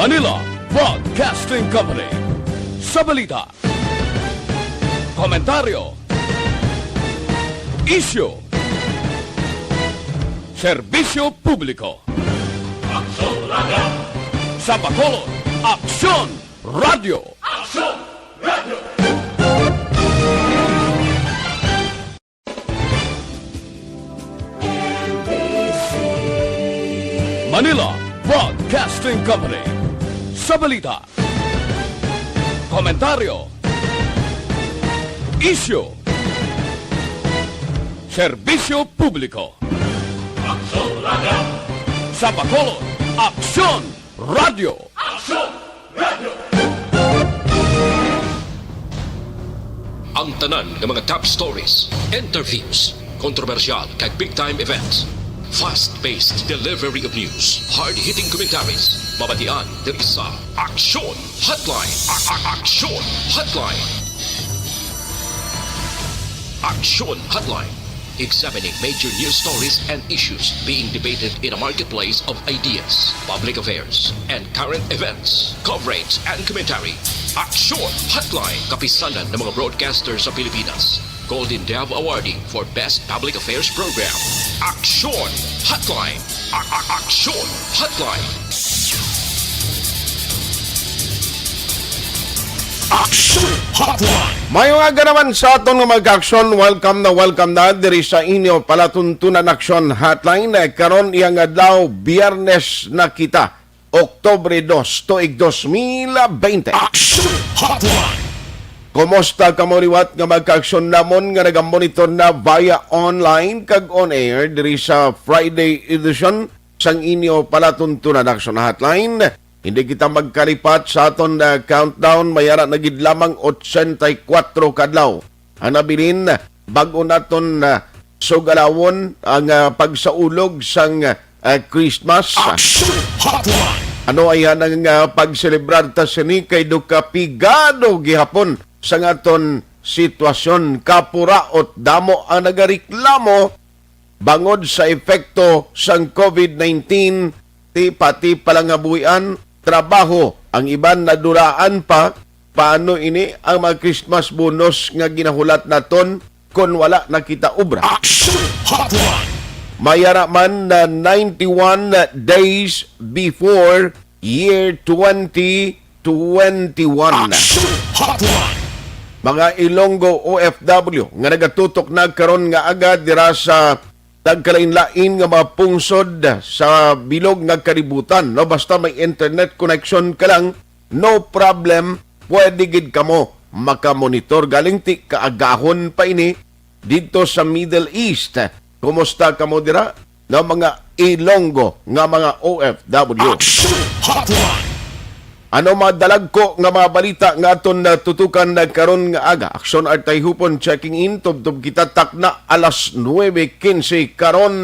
Manila Broadcasting Company. Sa balita, komentaryo, isyu, serbisyo publiko. Aksyon Radio! Sa Bacolod, Aksyon Radio! Aksyon Radio! Manila Broadcasting Company. Sa balita, komentaryo, isyu, serbisyo publiko. Aksyon Radio! Sa Bacolod, Aksyon Radio! Aksyon Radio! Ang tanan ng mga top stories, interviews, kontrobersyal kag big-time events. Fast-paced delivery of news, hard-hitting commentaries, mabatian ng isa, Aksyon Hotline! Aksyon Hotline! Aksyon Hotline, examining major news stories and issues being debated in a marketplace of ideas, public affairs, and current events. Coverage and commentary. Aksyon Hotline, kapisanan ng mga broadcasters sa Pilipinas. Golden Dove awarding for Best Public Affairs Program. Aksyon Hotline. Aksyon Hotline. Aksyon Hotline. Mayong aga naman sa aton nga mag-aksyon, welcome na diri sa inyo palatuntunan Aksyon Hotline. Karon iyang adlaw Biyernes na kita, Oktubre 2, tuig 2020. Aksyon Hotline. Kumusta ka mo riwat nga magka-aksyon namon nga nagamonitor na via online kag on air diri sa Friday edition sang inyo palatuntunan Aksyon Hotline. Hindi kita magkaripat sa aton na countdown, mayara na gid lamang 84 kadlaw. Ang nabilin, bago naton sugalawon ang pagsaulog sang Christmas. Aksyon Hotline. Ano ay ang pagselebrar ta sini kay dukapigado gihapon sa aton sitwasyon. Kapuraot damo ang nagareklamo bangod sa epekto sang COVID-19, pati palangabuhian, trabaho, ang iban naduraan pa, paano ini ang mga Christmas bonus nga ginahulat naton kung wala nakita obra. Aksyon Hotline. Mayara man na 91 days before year 2021. Aksyon Hotline. Mga Ilonggo OFW nga nagatutok na karon nga agad dira sa nagkalain-lain nga mga pungsod sa bilog nga kaributan. No? Basta may internet connection ka lang, no problem, pwede gid kamo makamonitor. Galing ti kaagahon pa ini dito sa Middle East. Kumusta kamo dira? No, mga Ilonggo nga mga OFW. Aksyon Hotline. Ano madalag ko nga mga balita nga aton tutukan na karon nga aga. Aksyon Artay Hupon checking in. Tubtub kita takna alas 9:15 karon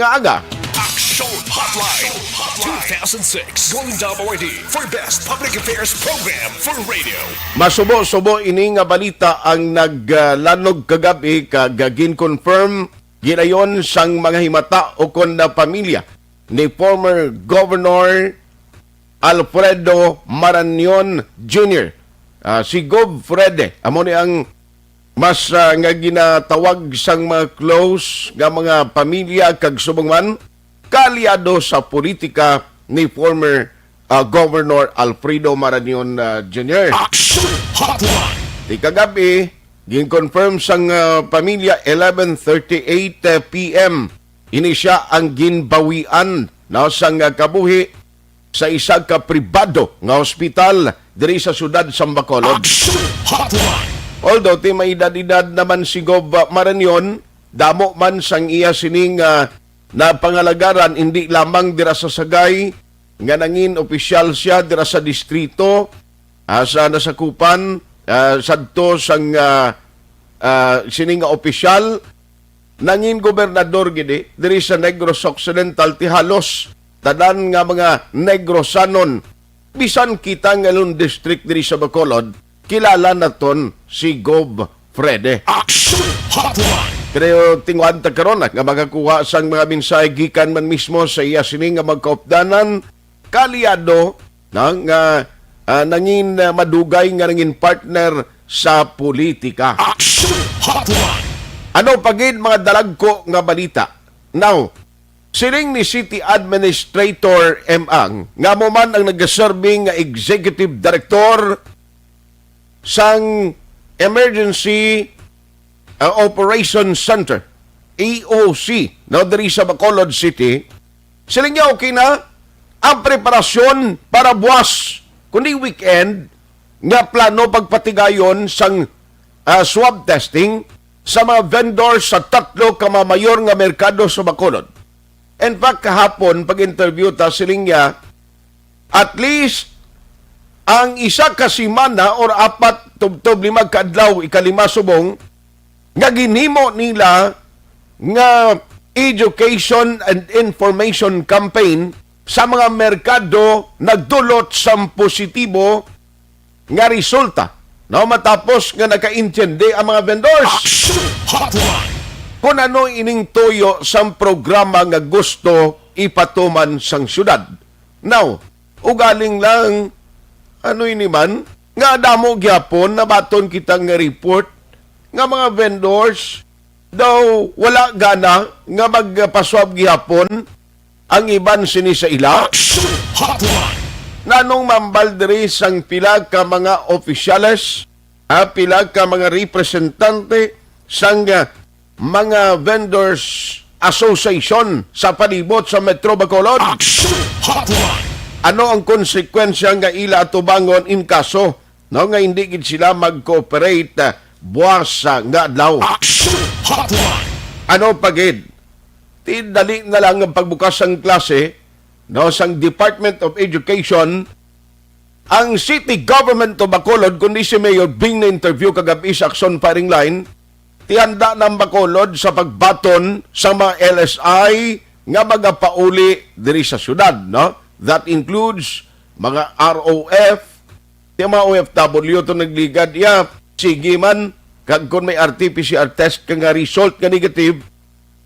nga aga. Aksyon Hotline. 2006 Golden Dove Award for Best Public Affairs Program for Radio. Masubo-subo ini nga balita ang naglanog kagabi kagagin confirm ginayon sang mga himata o kon na pamilya ni former Governor Alfredo Marañon Jr. Si Gov. Frede, amo ni ang mas nga ginatawag sang mga close nga mga pamilya kag subong man kalyado sa politika ni former Governor Alfredo Marañon Jr. Aksyon Hotline. Di kagabi, gin-confirm sang pamilya 11:38 p.m. Ini siya ang ginbawian na sang kabuhi sa isa ka pribado nga ospital diri sa siyudad sa Bacolod. Aksyon Hotline. Although ti may edad naman si Gov. Marañon, damo man sang iya sining na pangalagaran hindi lamang dira sa Sagay nga nangin opisyal siya dira sa distrito sa nasakupan sadto sang sining nga opisyal nangin gobernador gidi diri sa Negros Occidental ti halos tanan nga mga Negrosanon bisan kita nga lun district diri sa Bacolod kilala naton si Gov. Frede. Aksyon Hotline. Pero tinguan ta karon nga makakuha sang mga mensahe gikan man mismo sa iya sini nga magkaupdanan kalyado nga nangin madugay nga nangin partner sa politika. Action Hotline. Ano pagid mga dalagko nga balita? Now, siling ni City Administrator M.Ang, nga mo man ang nag-serving nga Executive Director sang Emergency Operations Center, EOC, no, diri sa Bacolod City, siling niya okay na ang preparasyon para buwas, kundi weekend, nga plano pagpatigayon sang swab testing sa mga vendors sa 3 kamamayor nga merkado sa Bacolod. In fact, kahapon, pag-interview ta siling niya, at least, ang isa ka simana or 4 tubtob 5 kaadlaw, 5 subong, nga ginhimo nila nga education and information campaign sa mga merkado nagdulot sa positibo nga resulta. No, matapos nga nakaintindi ang mga vendors. Action Hotline. Kung ano ining tuyo sa programa nga gusto ipatuman sang syudad. Now, ugaling lang, ano ini man, nga damo gyapon na baton kita nga report nga mga vendors daw wala gana nga magpaswab gyapon ang iban sini sa ila. Action Hotline. Nanong mambal diri sang pila ka mga opisyales, pila ka mga representante sang mga vendors association sa palibot sa Metro Bacolod. Action Hotline. Ano ang konsekwensya nga ila atubangon in kaso no nga hindi gid sila mag-cooperate buwas nga adlaw. Action Hotline. Ano pagid? Dali na lang ang pagbukas ng klase no sang Department of Education. Ang City Government of Bacolod, kundi si Mayor Bing na interview kagabi sa Action Firing Line, tihanda ng Bacolod sa pagbaton sa mga LSI nga magapauli diri sa syudad, no? That includes mga ROF, yung mga OFW to nagligad, sige man, kag kung may RT-PCR test ka nga result nga negative,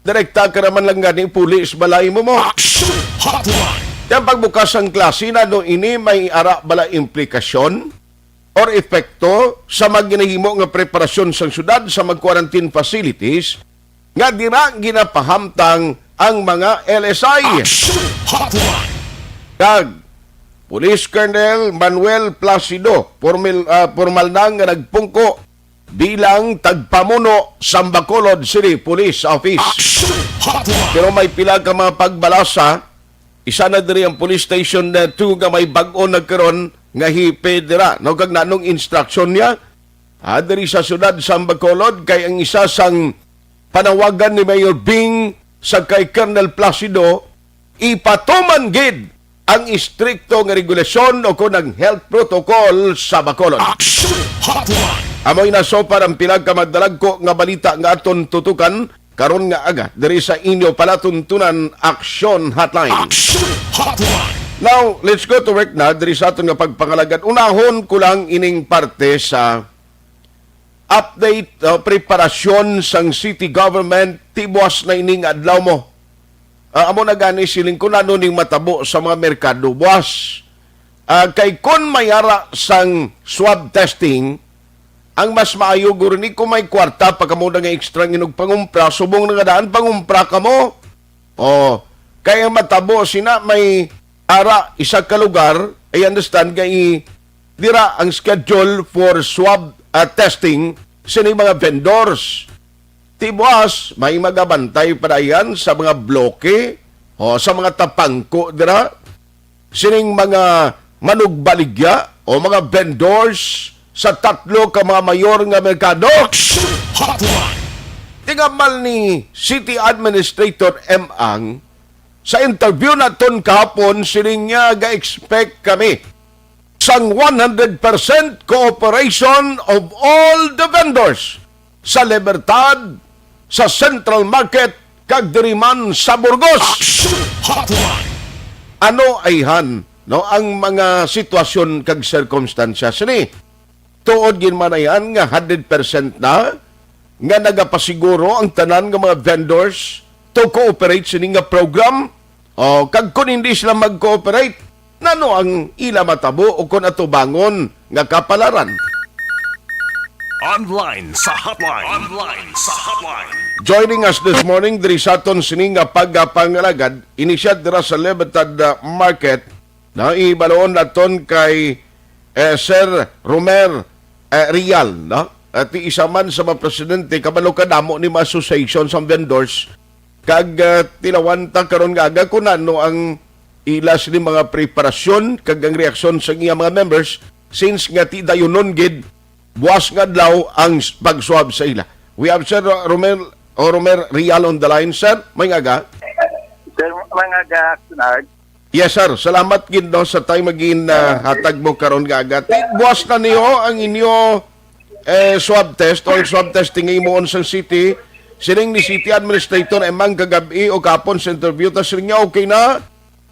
direkta ka naman lang ganing pulis balay mo mo. Action Hotline. Yung pagbukas ng klase na no ini may ara bala implikasyon or epekto sa magginahimo nga preparasyon sa syudad sa mag-quarantine facilities nga dira ginapahamtang ang mga LSI. Action Hotline. Kag Police Colonel Manuel Placido formal na nga nagpungko bilang tagpamuno sa Bacolod City Police Office. Action Hotline. Pero may pila ka mga pagbalasa. Isa na diri ang police station na 2 nga may bag-o nagkaroon nga hipe dira. No, kag nanong instruction niya, diri sa syudad sa Bacolod, kay ang isa sang panawagan ni Mayor Bing sa kay Colonel Placido, ipatuman gid ang istrikto nga regulasyon o kunang health protocol sa Bacolod. Action Hotline. Amoy na so parang pilag ka magdalagko nga balita nga aton tutukan karon nga aga diri sa inyo palatuntunan Action Hotline. Action Hotline. Now, let's go to work na diri sa aton nga pagpangalagan. Unahon ko lang ining parte sa update preparasyon sang city government tibwas na ining adlaw mo. Amo na gani siling kun ano ning matabo sa mga merkado buwas. Kay kun mayara sang swab testing, ang mas maayo guro ni kung may kwarta pagka mo na nga extra nginog pangumpra, subong na nga daan pangumpra ka mo. Kaya matabo sina may ara isa ka lugar, I understand kay dira ang schedule for swab testing sini mga vendors. Tibuas, may magabantay para yan sa mga bloke o sa mga tapangko dira. Sining mga manugbaligya o mga vendors sa 3 ka mga mayor nga merkado. Action Hotline. Tingamal ni City Administrator M.Ang sa interview na ton kahapon, sining niya ga-expect kami sang 100% cooperation of all the vendors sa Libertad, sa Central Market, kag diriman sa Burgos. Action Hotline. Ano ayhan no ang mga sitwasyon kag circumstansya sini? Tuod gin man ayan nga 100% na nga nagapasiguro ang tanan nga mga vendors to cooperate sini nga program. Kag kun hindi sila mag-cooperate, Nano ang ila matabo o kung atubangon nga kapalaran? Online sa hotline. Online sa hotline. Joining us this morning, diri sa aton sining nga pagpangalagad, inisyat dira sa Libertad Market, na ibaloon naton kay Sir Romer Rial, no? At isa man sa mga presidente, kabalo kadamo ni mga association sa vendors, kag tilawanta karon nga aga kung ano ang ilas ni mga preparasyon, kag ang reaksyon sa iya mga members, since nga ti dayunon gid, buwas nga daw ang pag-swab sa ila. We have Sir Romer Rial on the line, sir. May aga. Sir, mga Sunard, Yes, sir. Salamat gid no sa time magin hatag mo karon nga aga. Buwas na niyo ang inyo swab test o swab testing imo on sa city. Sining ni City Administrator emang kagabi o kapon sa interview ta sining niya okay na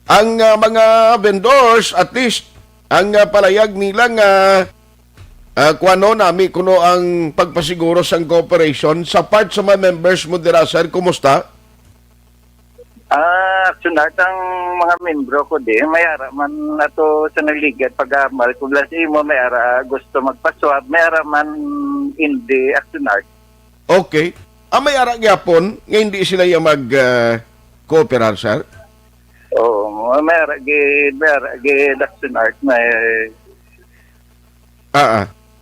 ang mga vendors at least ang palayag nila nga kuano nami kuno ang pagpasiguro sang cooperation sa part sa mga members mo dira, sir. Kumusta? Sunard, ang mga membro ko mayara man nato sa nagligad pag-amal. Kung lasi mo, mayara gusto magpaswab, mayara man hindi, Sunard. Okay. May ara gyapon nga hindi sila yung mag-cooperar, sir? Oo, mayara gid, Sunard, may...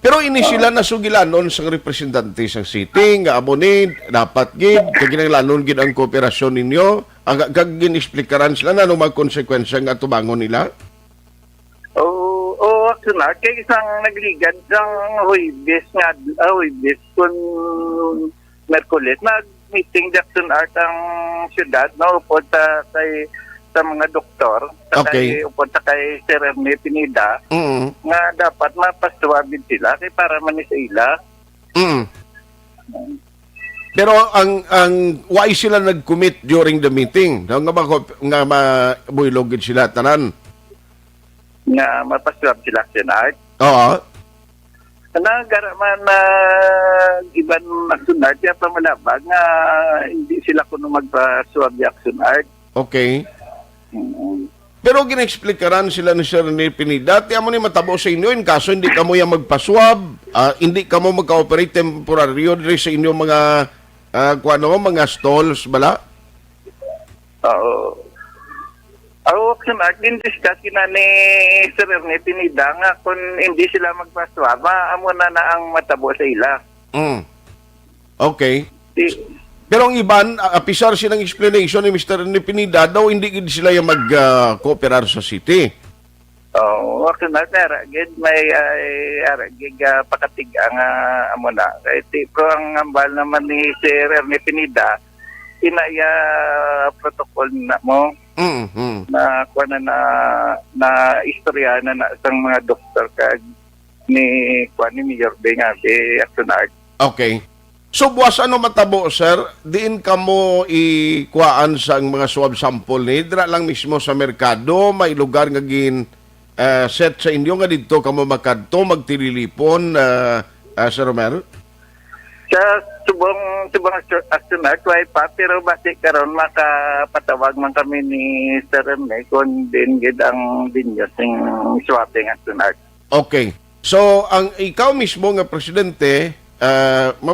Pero ini sila nasugilanon sa representante sa city nga amo ni dapat gid kag ginalanon gid ang kooperasyon ninyo kag ginisplikaran sila na mga konsekwensya nga tubangon nila. Oo, Sunard, kay isang nagligad sang Huwebes kun Merkulis nag-meeting Sunard ang syudad na upod sa mga doktor, Okay. upod sa kay Sir Ernie Pineda, nga dapat mapaswabin sila kay para man sa ila. Pero ang why sila nag-commit during the meeting? Nga mabuilog gid sila tanan. Nga mapaswab sila Sunard. Oo. Nagara man na iban Sunard ya pamalabag nga hindi sila kuno magpaswab ya Sunard. Okay. Pero gina-explikaran sila ni Sir Ernie Pineda, ti amo ni matabo sa inyo in kaso hindi kamo yang magpaswab, hindi kamo magka-operate temporaryo diri sa inyo mga mga stalls bala. Oo. Sunard, din-discuss na ni Sir Ernie Pineda nga kung hindi sila magpaswab, amo na ang matabo sa ila. Okay. Pero ang iban, apisar silang explanation ni Mr. Ernie Pineda, daw hindi gid sila yung mag-cooperar sa city. Oo, Sunard, may gid pakatiga nga amo na. Kaya tipo ang ambal naman ni Sir Ernie Pineda, inaya protocol na mo. Na kuha na istorya na sang mga doktor kag ni Mayor Bengabe Sunard. Okay. So, buwas ano matabo, sir? Diin ka mo ikuhaan sa mga swab sample ni dira lang mismo sa merkado, may lugar nga set sa inyo nga dito ka mo makadto, magtililipon, Sir Romer? Sa subong Sunard, way pa, pero basi karon makapatawag man kami ni Sir Rene kung din gid ang dinyos ng swabbing Sunard. Okay. So, ang ikaw mismo nga presidente,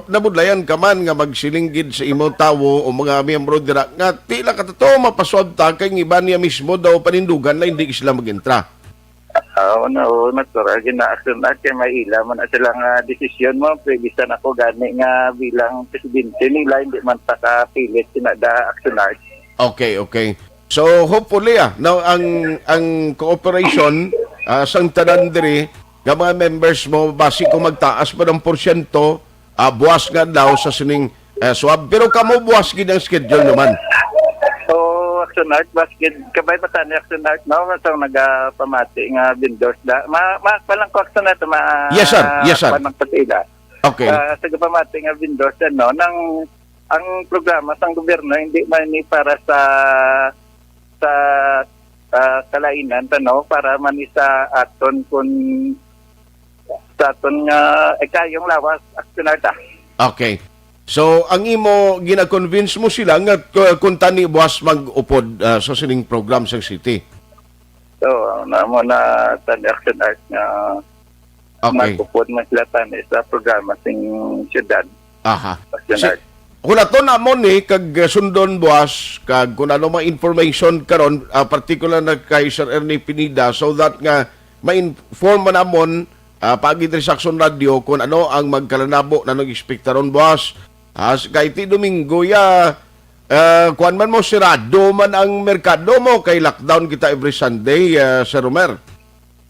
nabudlayan ka man nga magsilinggid sa imong tawo o mga miyembro dira nga tila katato mapaswab ta kay iba niya mismo daw panindugan na hindi sila magentra. Natural gina-action na kay may ila man sila nga desisyon mo pwede sa nako gani nga bilang presidente nila hindi man pilit sinada actionar. Okay. So hopefully now ang cooperation sang tanan diri nga mga members mo basi kung magtaas pa ng porsyento, buwas nga daw sa sining swab. Pero kamo buwas gid ang schedule naman. So, Sunard, basket, kabay pa tani Sunard, no? So, nagpamati nga vendors da. Palang ko Sunard, Yes, sir. Panang patila. Okay. Sa pamati nga vendors, no? Ang programa sang gobyerno, hindi man ni para sa kalainan, no? Para man sa aton kun sa aton nga kayong lawas Sunard. Okay. So, ang imo, gina-convince mo sila nga kung tani buwas mag-upod sa sining program sa city? So, mo na sa Action Art nga Okay. magpupod man sila sa programa sing syudad. Aha. Action Art. Kung nato na mo ni kag sundon buwas kag kung ano mga information karon particular na kay Sir Ernie Pinida so that nga ma-inform man namon pagi sa Action Radio kung ano ang magkalanabo na nag-expectaron buwas. Kay ti Domingo ya kuan man mo sirado man ang merkado mo kay lockdown kita every Sunday, Sir Romer.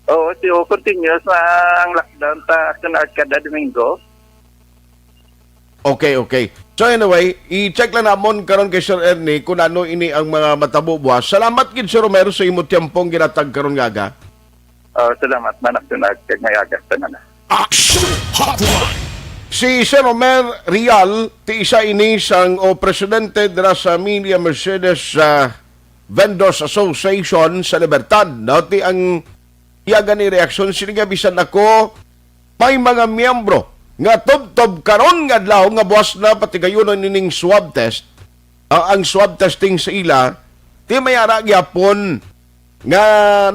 Oo, continuous na ang lockdown ta Action Art kada Domingo. Okay. So anyway, i-check lang namon karon kay Sir Ernie kung ano ini ang mga matabo buwas. Salamat gid Sir Romero sa imo tiyempong ginatag karon gaga. Salamat man Action Art kag mayagas tanan. Action Hotline. Si Sir Romer Rial, ti isa ini sang presidente dira sa Emilia Mercedes Vendors Association sa Libertad. Ti ang iya gani reaksyon siniga bisan ako may mga miyembro nga tob karon nga adlaw nga buwas na patigayonon nining swab test. Ang swab testing sa ila ti may ara gyapon nga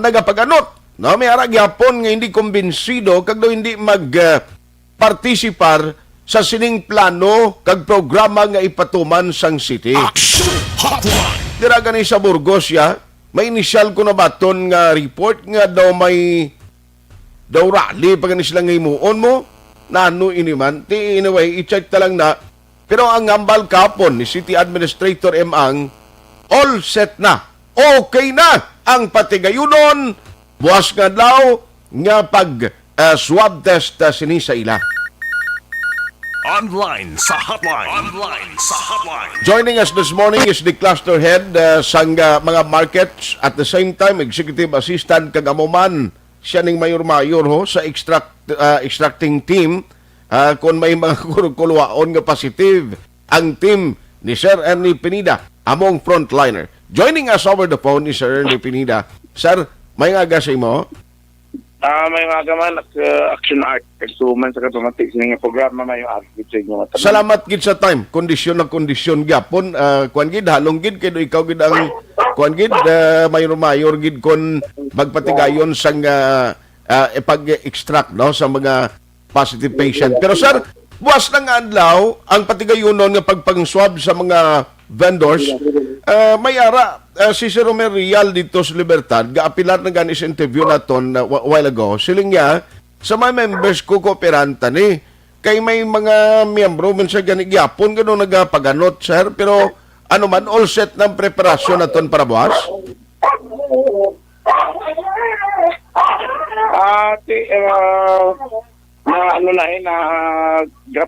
nagapaganot. No, may ara gyapon nga hindi kumbinsido kag daw hindi partisipar sa sining plano kag programa nga ipatuman sang city. Action Hotline. Dira gani sa Burgos ya, may inisyal ko na baton nga report nga daw may rally pag sila nga imuon mo nano ini man ti anyway i-check ta lang na pero ang ngambal kapon ni City Administrator Ang all set na, okay na ang patigayunon buwas nga daw nga pag swab test sini sa ila. Online sa hotline. Joining us this morning is the cluster head sang mga markets at the same time executive assistant kag amuman siya ning mayor ho sa extracting team kung may mga kulwaon nga positive ang team ni Sir Ernie Pinida among frontliner. Joining us over the phone is Sir Ernie Pinida. Sir, may nga sa imo? May mga gaman Action Art kagsuman sa katumatik sining programa may architect sa inyo. Salamat gid sa time. Kondisyon na kondisyon gyapon. Kuan gid halong gid kay ikaw gid ang kuan gid mayor gid kon magpatigayon sang pag-extract no sa mga positive patient. Pero sir, buwas ng adlaw ang patigayonon nga pagpang-swab sa mga vendors. May ara si Sir Romer Rial dito sa Libertad, gaapilar na gani sa interview naton while ago. Siling niya, sa mga members ko kooperanta ni, kay may mga miyembro man sa gani gyapon gano nagapaganot, sir. Pero ano man, all set ng preparasyon naton para buwas?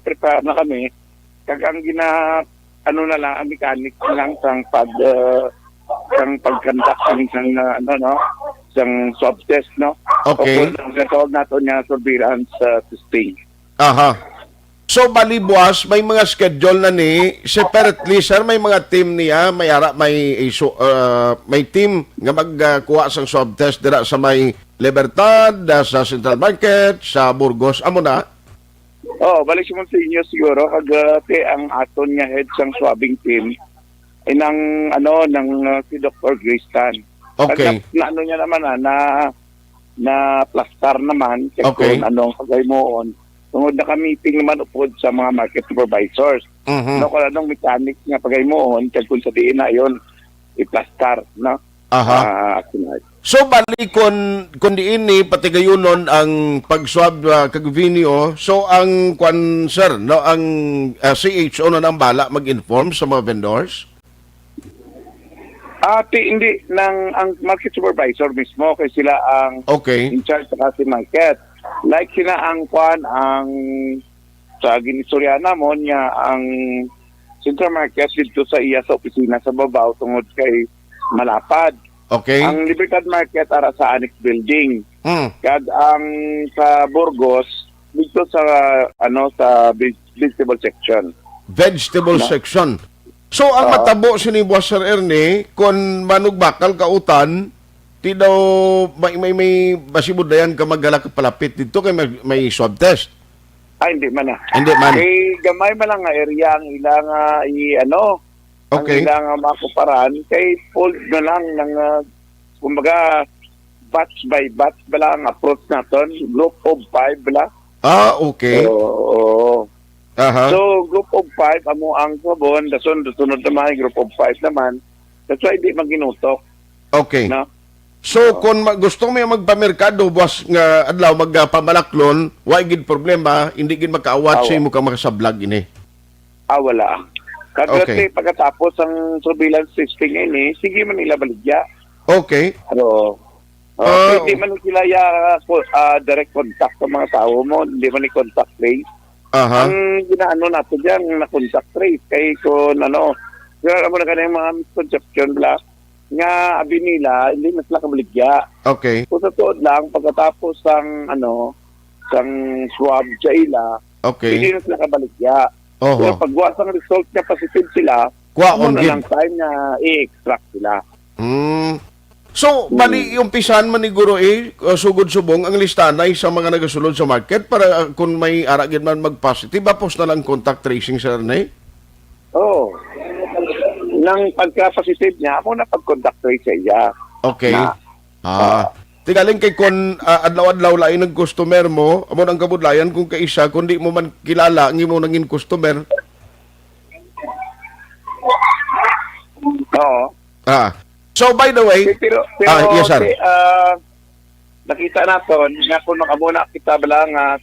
Prepare na kami. Kag ang na lang, ang mechanic lang sang pagkandak sang swab test, no? Okay. O kung nato niya surveillance testing. Aha. So, bali buwas, may mga schedule na ni, separately, sir, may mga team niya, may team nga magkuha sang swab test dira sa may Libertad, sa Central Market, sa Burgos, amo na? Balik mo sa inyo siguro kag ang aton nga head sang swabbing team ay nang si Dr. Grace Tan. Okay. Na niya naman na plaster naman kung anong kagay mo tungod na ka-meeting naman upod sa mga market supervisors. Mm-hmm. Kung anong mechanics nga pagay mo kung sa diin na yon i-plaster, no? Aha. So bali kon diin ni patigayunon ang pagswab kag video. So ang kwan sir no ang CHO na nang bala mag-inform sa mga vendors. Hindi ang market supervisor mismo kay sila ang in charge sa kasi market. Like sila ang ang sa ginistoryahan mo niya ang Central Market dito sa iya sa opisina sa babaw tungod kay Malapad. Okay. Ang Libertad Market ara sa Annex Building. Kag ang sa Burgos dito sa sa vegetable section. Vegetable section. So ang matabo sini Boss Sir Ernie kon manug bakal kautan ti daw may basibudayan ka magala ka palapit dito kay may swab test. Hindi man na. Hindi man. Kay gamay man lang nga area ang ilang Okay. ang ilang makuparan kay hold na lang ng kumbaga batch by batch bala ang approach naton, group of 5 bala. Okay. Oo. Aha. So, group of 5, amo ang sabon, sunod naman, group of 5 naman. That's why di maginutok. Okay. No? So, kung gusto mo magpamerkado, buwas nga adlaw magpamalaklon, wa gid problema, hindi gid makaawat sa imo ka makasablag ini. Wala. Kasi pagkatapos ang surveillance testing ini, sige man nila baligya. Okay. Pero, hindi man sila direct contact sa mga tao mo, hindi man i-contact trace. Aha. Ang ginaano natin dyan, na-contact trace. Kaya kung alam mo na kanina yung mga misconception bla, nga abi nila, hindi na sila kabaligya. Okay. Kung sa tuod lang, pagkatapos sang swab sa ila, hindi na sila kabaligya. Pero pagwas ang result niya positive sila, on na lang time na i-extract sila. So, bali yung pisan maniguro sugod-subong ang listanay sa mga nagasulod sa market para kung may aragin man mag-positive, apos na lang contact tracing sa Arnay? Oo. Nang pagka-positive niya, ako na pag-contact trace sa iya. Okay. Tigaling kay kung adlaw-adlaw lain ng customer mo, amo ang kabudlayan kung kaisa, kung di mo man kilala, ngi mo nangin customer. Oo. So, by the way, pero yes, sir. Nakita naton nga kung nakamuna kita bala nga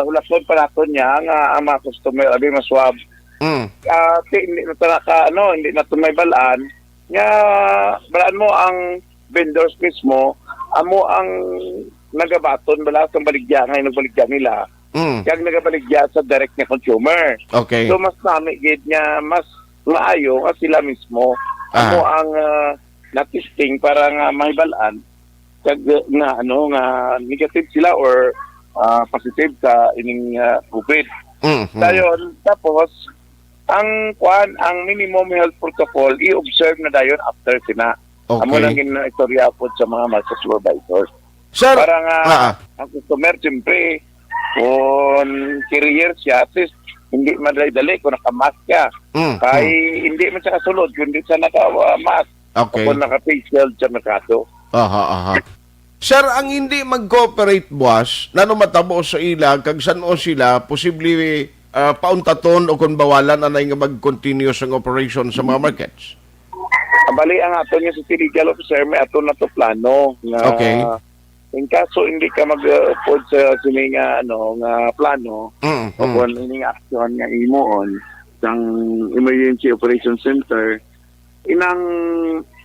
ulason pa naton niya nga ang mga customer abi maswab. Hindi na may balaan nga balaan mo ang vendors mismo, amo ang nagabaton bala sa baligya nga nagbaligya nila. Kag nagabaligya sa direct na consumer. Okay. So mas nami gid nga mas maayo nga sila mismo amo ang na-testing para nga mahibalaan kag nga negative sila or positive sa ining COVID. Dayon tapos ang minimum health protocol i-observe na dayon after sina. Amo lang gina-istorya po sa mga master supervisors. Sir, para nga ang customer siyempre kung carrier siya at least hindi madali-dali kung nakamask ka. Kaya hindi man siya kasulod, kundi siya naka-mask. Okay. Kung naka-face shield sa merkado. Sir, ang hindi mag-cooperate buwas, nano matabo sa ila, kag saan o sila, posible pauntaton o kung bawalan na nga mag-continue sa operation sa mga markets? Bali, ang ato niya sa legal officer, may ato na to plano. Nga, in kaso hindi ka mag-afford sa sini nga plano o kung ini nga aksyon nga imuon sang emergency operation center inang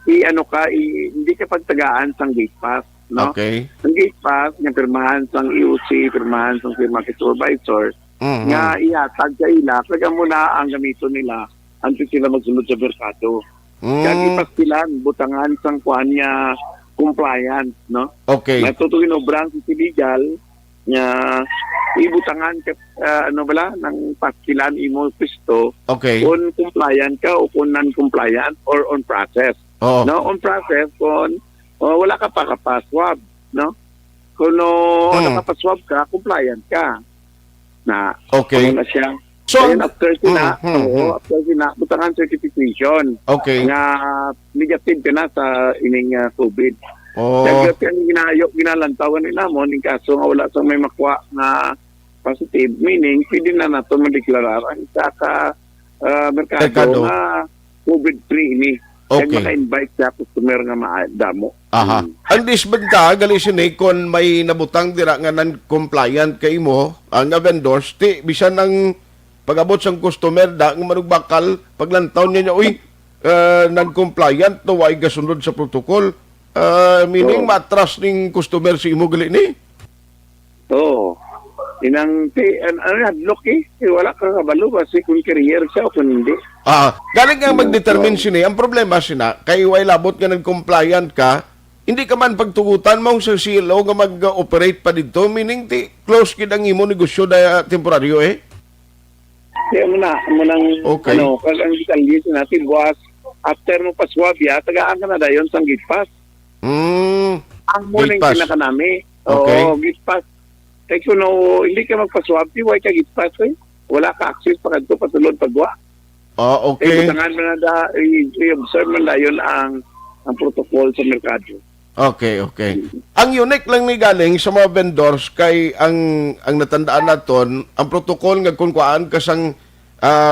hindi ka pagtagaan sang gate pass, no? Okay. Ang gate pass nga pirmahan sang EOC, pirmahan sang market supervisor nga ihatag sa ila kaya muna ang gamito nila until sila magsunod sa merkado. Kaya ipastilan butangan sang kuan niya compliance, no? Okay. Natutuwin obrang si legal nga ibutangan ka ng paskilan imo pisto. Okay. Kung compliant ka o kung non-compliant or on process. No, on process kung wala ka pa kapaswab, no? Kung nakapaswab ka, compliant ka. Na okay. Na siya. So, after sina, butangan certification. Okay. Nga negative ka na sa ining COVID. Kaya ginalantawan nila mo, in kaso nga wala sa may makuha na positive, meaning pwede na nato madeklarar ang isa ka merkado na COVID-free ini. Okay. Kaya maka-invite sa customer nga maadamo. Ang disbenta, galisin kung may nabutang dira nga non-compliant kay mo, ang vendors, bisan ng pag-abot sang customer da ng manugbakal paglantaw niya non-compliant no way gasunod sa protocol meaning matras ning customer si imo gali ni. Inang hadlock wala ka kabalo kasi kung carrier siya o kung hindi. Galing nga mag-determine sini. Ang problema sina kay way labot nga nag-compliant ka, hindi ka man pagtugutan mo sa CLO nga mag-operate pa dito, meaning close kid ang imo negosyo na temporaryo Kaya mo nang okay. Kag ang detalye natin was after mo paswab tagaan ka na dayon sang gate pass. Ang muling kinakanami. Okay. Gate pass. Kaya kung hindi ka magpaswab, why ka gate pass wala ka access pa kadto patulod pagwa. Okay. Kaya butangan mo na i-observe mo na yun ang protocol sa merkado. Okay, okay. Ang unique lang ni galing sa mga vendors kay ang natandaan naton, ang protocol nga kung kuan ka sang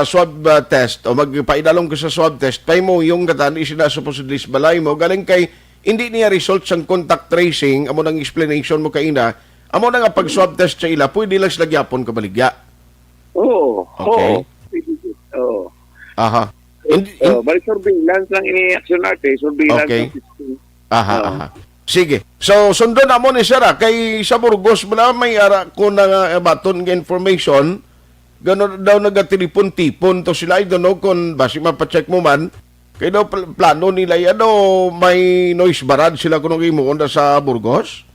swab test o magpaidalong ka sa swab test, pay mo yung katani sila supposedly sa balay mo, galing kay hindi niya result sang contact tracing, amo nang explanation mo kaina, amo na nga pag swab test sa ila, pwede lang sila gyapon kabaligya. Oo. Okay. Oo. Aha. Balik surveillance lang ini-action natin, surveillance Okay. ng system. Aha. Sige. So, sundo na mo ni Sara. Kay sa Burgos, wala may ara ko na baton nga information. Gano'n daw nagatelipon-tipon to sila. I don't know kung basi mapacheck mo man. Kaya daw plano nila yan may noise barad sila kung imuon sa Burgos?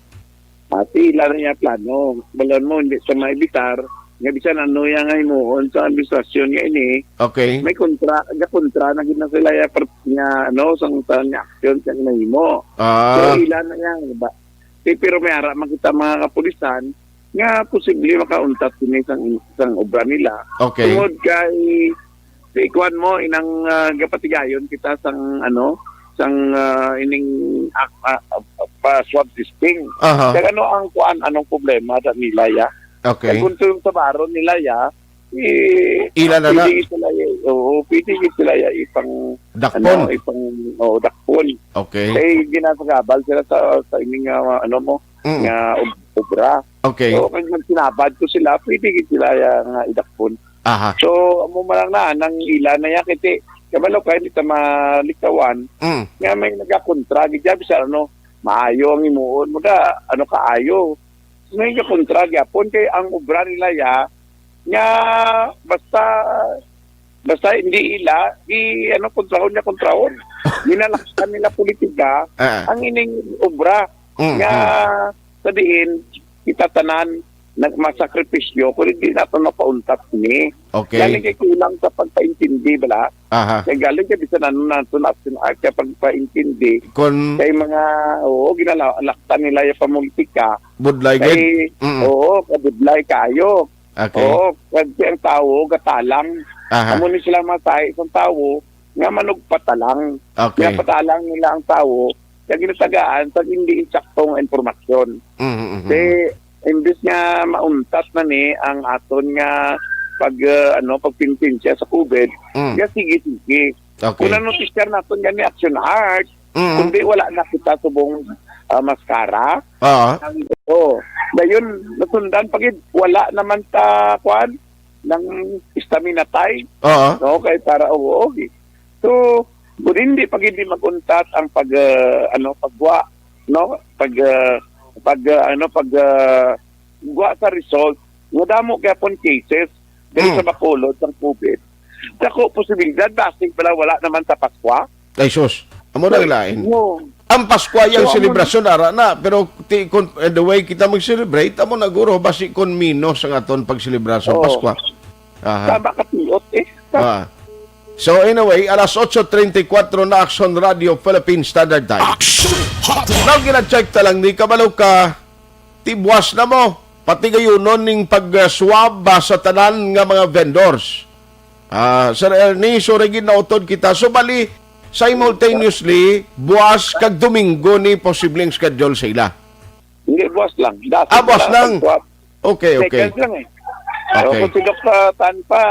Pati ilan niya plano. Balon mo, hindi sa maibitar. Nga bisan ano yung nga himuon sa administrasyon nga ini. Okay. May kontra na gina sila ya niya sang niya action sa nahimo. So ilan na yan ba. Pero may ara makita mga kapulisan nga posible makauntat din isang obra nila. Okay. Tungod kay sa ikuan mo inang gapatigayon kita sang ining swab testing. Kaya ang anong problema sa nila ya. Okay. Kung sa baron nila ya, ilan na pwede sila ya ipang dakpon. Dakpon. Okay. Ginasagabal sila sa ining nga obra. Okay. So kung sinabad ko sila, pwede sila ya nga idakpon. Aha. So amo man lang nang ilan na ya kiti kabalo kay dito malikawan. Nga may nagakontra gid sa maayo ang imuon mo da kaayo. May kontra gyapon kay ang obra nila ya nga basta hindi ila kontrahon ginalaksan nila politika ang ining obra nga sa diin kita tanan nagmasakripisyo kung hindi nato napauntat ni. Okay. Galing kay kulang sa pagpaintindi bala. Kaya galing kay bisan nato kaya pagpaintindi kay mga ginalaktan nila yung pamulitika. Budlay gid. Kabudlay kayo. Okay. Kasi ang tao gatalang. Amo ni sila matay isang tao nga manugpatalang. Okay. Nga patalang nila ang tao kaya ginatagaan pag hindi insaktong informasyon. Imbis nga mauntat na ni ang aton nga pagpinpinsya sa COVID, kaya sige. Okay. Kung notisyar naton yan ni Action Art, kundi wala na kita subong maskara. Dayon nasundan pagid wala naman ta kwan ng stamina tay. Kay para So, kung hindi pagid maguntat ang pagwa, gwa sa result, damo gyapon cases dahil sa Bacolod ng COVID. Dako posibilidad basig pala wala naman sa Paskwa. Ay sus, amo na lain. Ang Paskwa yung selebrasyon ara na, pero the way kita mag-celebrate, amo na guro basi kon minos ang aton pag-selebrasyon Paskwa. Tama ka pilot So anyway, alas 8:34 na Action Radio Philippine Standard Time. Action Hotline. Now gina-check ta lang ni kabalo ka tibwas na mo pati gayunon ning pag-swab sa tanan nga mga vendors. Sir Ernie, so regin na utod kita. So bali simultaneously buwas kag Domingo ni posibleng schedule sa ila. Hindi buwas lang. Buwas lang. Okay. Seconds lang Okay. Kung sinukatan pa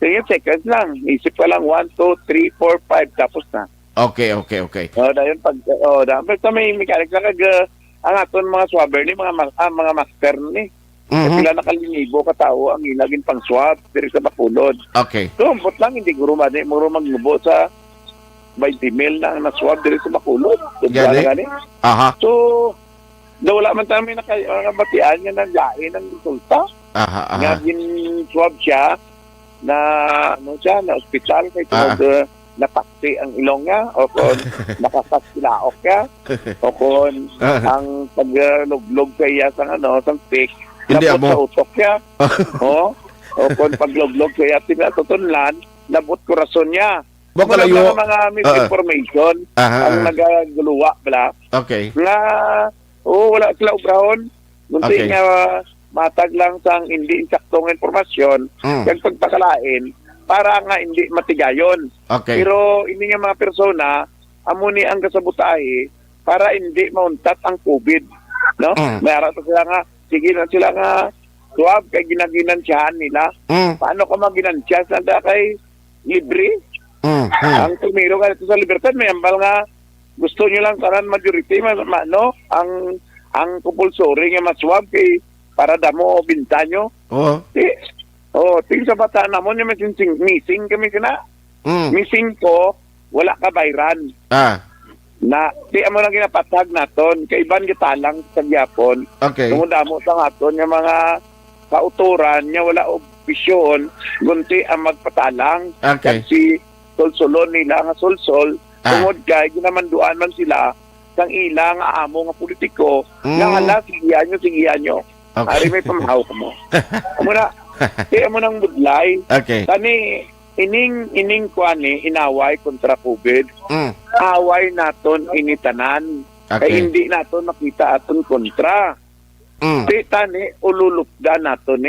3 seconds lang. Isip pa lang 1, 2, 3, 4, 5 tapos na. Okay. Dayon basta may mechanic lang ang aton mga swabber ni mga master ni. Sila nakalinibo ka tao ang ilagin pang swab diri sa Bacolod. Okay. So, but lang hindi guro magnubo sa 20 mil lang na swab diri sa Bacolod. Gani? So, wala man tayo may nakabatian niya ng lain ng resulta. Nga swab siya na na ospital kay tungod napaksi ang ilong niya o kung nakasaskilaok niya o kung ang pagluglog kaya sa sang pick nabot sa utok niya o kung pagluglog kaya tinatutunlan nabot korason niya. Wala mga misinformation ang nagaguluwa bala. Okay. Nga wala sila ubrahon munti nga matag lang sang hindi insaktong informasyon kag pagpakalain para nga hindi matigayon. Okay. Pero hindi nga mga persona amo ni ang kasabutahe para hindi mauntat ang COVID. No? May araw sila nga, sige na sila nga, swab kay ginaginansyahan nila. Paano ka maginansya sa kay libre? Ang tumiro ka dito sa Libertad, may ambal nga, gusto nyo lang karan majority, no? Ang compulsory nga maswab kay para damo o binta nyo. Ting sa bata na mo, yung missing kami sina. Missing ko, wala ka bayran. Na, di mo lang ginapatag naton, kay iban kita lang sa Gyapon. Tumudamo sa naton, yung mga kauturan, niya wala opisyon, gunti ang magpatalang. Kasi solsolon nila nga solsol, tungod kay ginamanduan man sila sang ilang amo nga politiko, nga hala, sigihan nyo. Ari may pamahaw ka mo. Kaya mo nang budlay. Tani, ining kwani, inaway kontra COVID. Away naton initanan. Kaya hindi naton makita aton kontra. Tani, ululukda naton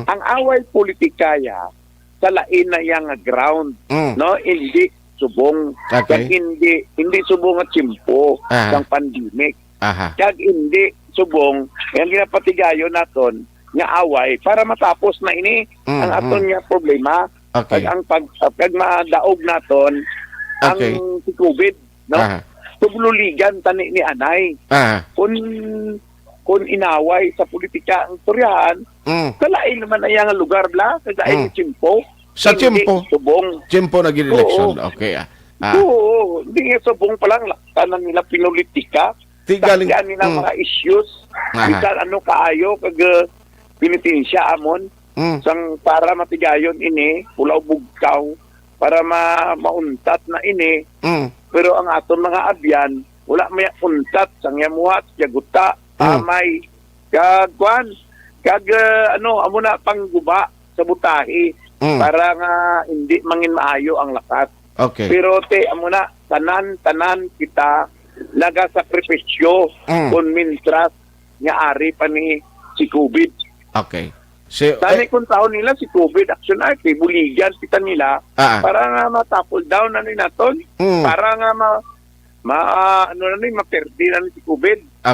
Ang away politikaya, sa lain na yang ground. No? Hindi subong. Hindi subong at simpo ng pandemic. Kag hindi subong, yung ginapatigayo naton nga away para matapos na ini ang aton nga problema. Kag ang pag madaog naton ang si COVID, no? Tugluligan tani ni anay. Kung inaway sa politika ang istoryahan, kalain naman ay ang lugar bla, kalain ni Chimpo. Sa Chimpo? Subong. Chimpo naging election. Oo, hindi nga subong pa lang, tanan nila pinulitika. Takyan nila mga issues. Bisan ano kaayo, kag pinitensya amon. Sang para matigayon ini, pulaw bugkaw, para mauntat na ini. Pero ang aton mga abyan, wala may untat, sang yamuhat, yaguta, amay, kagwan, amo na pangguba sa butahi, para nga hindi mangin maayo ang lakas. Pero amo na, tanan kita, nagasakripisyo kung mintras nga ari pa ni si COVID. Tani kung taon nila si COVID action arte, buligan kita nila para nga matapol down na ni naton, para nga maperdi na ni si COVID.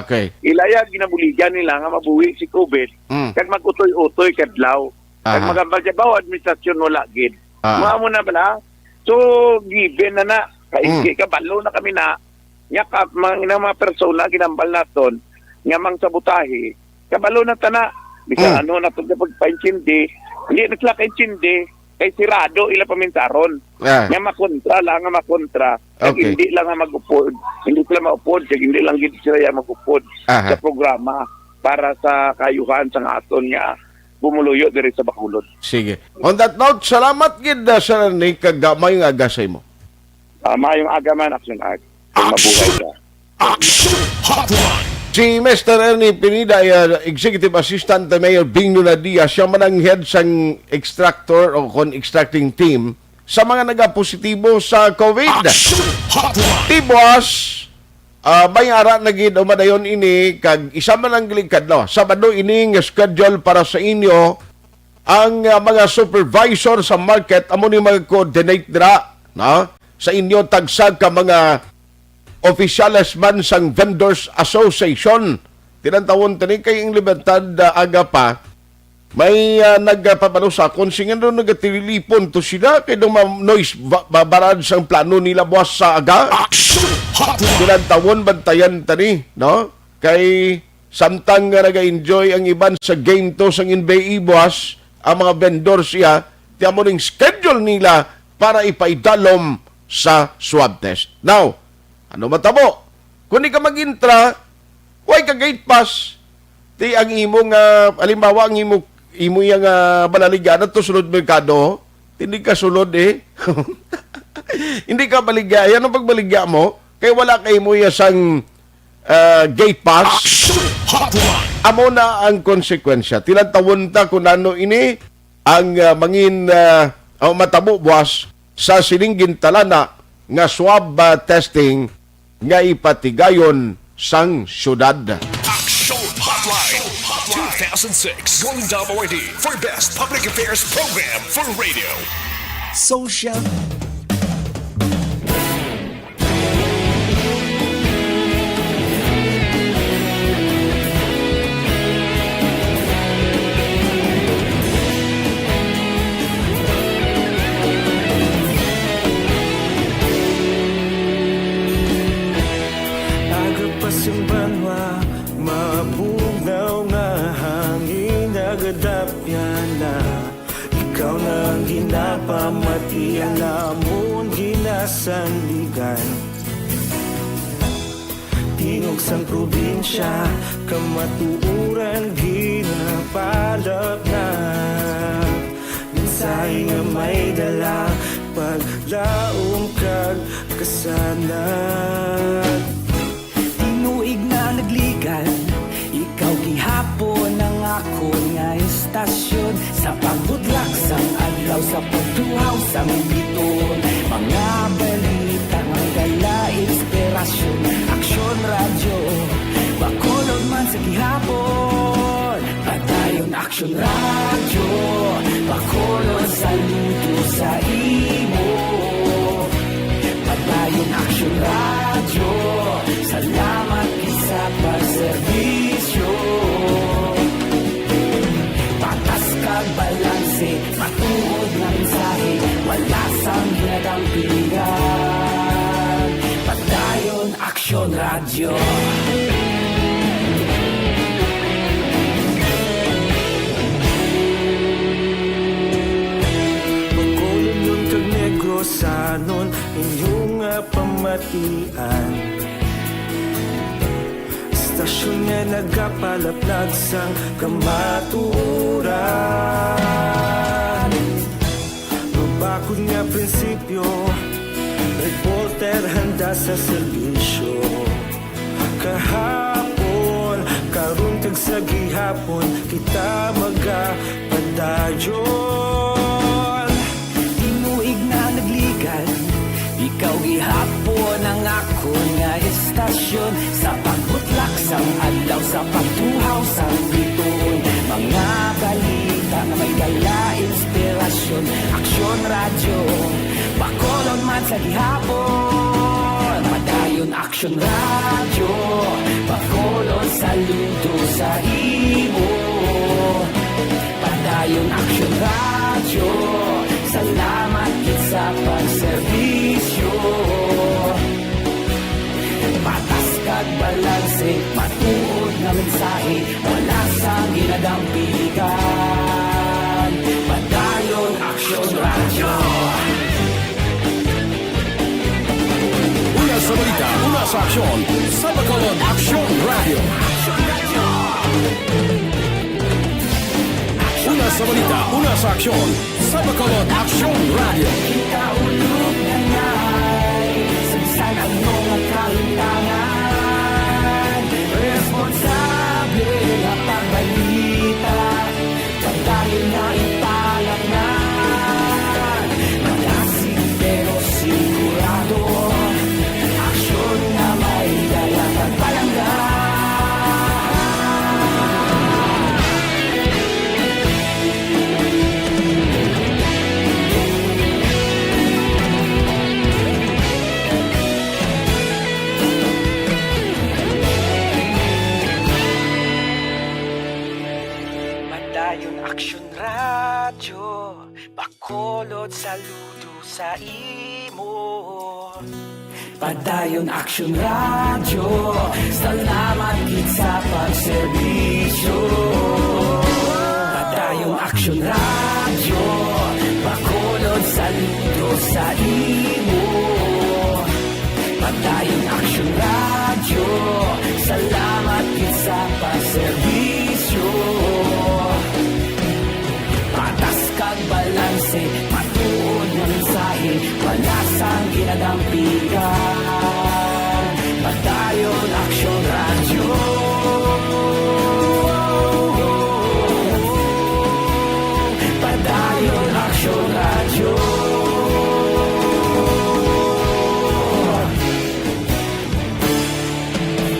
Ilaya ginabuligan nila nga mabuhi si COVID. Kag magutoy-utoy kadlaw. Kag magambal administrasyon wala gid. Maamo na bala. So given na kaigi kabalo na kami na nya mga persona ginambal naton nga mang sabotahe kabalo na tana bisan ano na tugda pagpaintindi hindi naglakiintindi kay sirado ila pamintaron nga makontra lang nga makontra hindi lang nga magupod hindi sila maupod hindi lang gid sila magupod sa programa para sa kayuhan sa aton nga bumuluyo diri sa Bacolod. Sige, on that note, salamat gid sa ni kagamay nga agasay mo. Mayong agaman action act mabuhay ka. Si Mr. Ernie Pineda, Executive Assistant Mayor Bing Nunadia, siya man ang head sang extractor o extracting team sa mga nagapositibo sa COVID. Tibos, bayara na gid umadayon ini kag isa man ang gilikad no. Sabado ini nga schedule para sa inyo ang mga supervisor sa market amo ni mag-coordinate dira, no? Sa inyo tagsag ka mga opisyales man sang Vendors Association. Tinantawon tani kay ang Libertad aga pa may nagpapanusa kung singan doon nagatilipon to sila kay doon noise babarad sang plano nila buwas sa aga. Tinantawon bantayan tani, no? Kay samtang naga-enjoy ang iban sa game to sang NBA buwas ang mga vendors siya tiamo ning schedule nila para ipaidalom sa swab test. Now, ano matabo? Kung di ka mag-intra, huwag ka gate pass. Di ang imong, halimbawa, ang imo yung balaligan to sulod merkado, hindi ka sulod hindi ka baligya. Yan ang pagbaligya mo, kaya wala kay mo yung gate pass. Amo na ang konsekwensya. Tinatawon ta kung ano ini ang mangin matabo buwas sa silinggin talana nga swab testing nga ipatigayon sang syudad. Action Hotline 2006 Golden Double ID for Best Public Affairs Program for Radio. Social sanligan. Tingog sang probinsya, kamatuuran ginapalap na. Minsay nga may dala, paglaom kag kasanag. Tinuig na nagligan, ikaw gihapon ang ako nga istasyon. Sa pagbudlak sang adlaw, sa pagtuhaw sang biton. Mga balita nga gala, inspirasyon. Aksyon radyo, bakolod man sa gihapon. Padayon aksyon radyo, bakolod saludo sa imo. Padayon aksyon radyo, salamat sa pagserbisyo. Patas kag balanse, matuod na mensahe, wala sang ginagampingan. Padayon aksyon radyo. Bakolod nun kag Negrosanon, inyong pamatian. Stasyon nga nagapalaplag sang kamaturan. Mabakod nga prinsipyo, reporter handa sa serbisyo. Kahapon, karun kag sa gihapon, kita magapadayon. Tinuig na nagligan, ikaw gihapon ang ako nga istasyon. Sa pagbutlak sang adlaw, sa pagtuhaw sang biton. Mga balita na may dala, inspirasyon. Aksyon radyo, bakolon man sa gihapon. Padayon aksyon radyo, bakolon saludo sa imo. Padayon aksyon radyo, salamat kit sa pagserbisyo. Patas kag balanse, matuod na mensahe, wala sang ginadampigan. Padayon aksyon radyo. Una sa balita, una sa aksyon, sa Bacolod Aksyon Radio. Una sa balita, una sa aksyon, sa Bacolod Aksyon Radio. Ikaulog na ngay, sa ang mga kahintangan. Responsable na pagbalita, pagdahil na ipalat na. Malasig pero sigurado, aksyon na may dalang pagpalanggan. Padayon aksyon radyo, bakolod saludo sa imo. Padayon aksyon radyo, salamat gid sa pagserbisyo. Padayon aksyon radyo, bakolod saludo sa imo. Padayon aksyon radyo, salamat gid sa pagserbisyo. Patas kag balanse, matuod na mensahe, wala sang ginadampigan. Padayon aksyon radyo. Padayon aksyon radyo.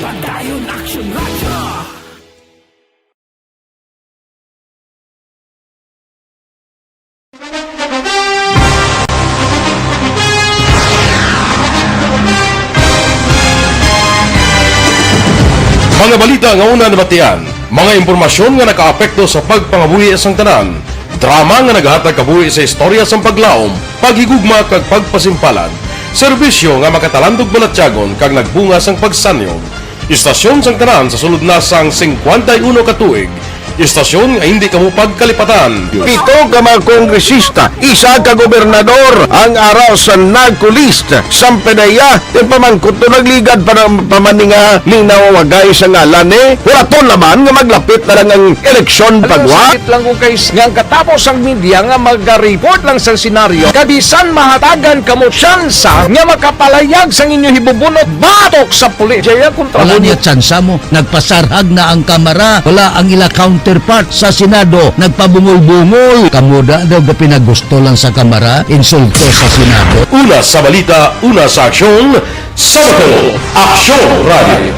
Padayon aksyon radyo. Mga balita nga una nabatian, mga impormasyon nga nakaapekto sa pagpangabuhi sang tanan, drama nga naghatag kabuhi sa istorya sang paglaom, paghigugma kag pagpasimpalan, serbisyo nga makatalandog balatyagon kag nagbunga sang pagsanyog, istasyon sang tanan sa sulod na sang 51 ka tuig, Istasyon nga hindi kamo pagkalipatan. 7 ka mga kongresista, 1 ka gobernador ang araw sa nagkulist sa Pedaya, di pamangkot to nagligad para pamaninga linaw wagay sa ngalan wala to naman nga maglapit na lang ang eleksyon pagwa. Sakit lang ko guys nga katapos ang media nga mag-report lang sa senaryo kabisan mahatagan kamo tsansa nga makapalayag sa inyo hibubunot batok sa pulis. Jaya kontra Wala niya tsansa mo. Nagpasarhag na ang kamara. Wala ang ila counterpart sa Senado. Nagpabungol-bungol. Kamuda daw ga pinagusto lang sa kamara. Insulto sa Senado. Una sa balita, una sa aksyon, Sabado, Aksyon Radio.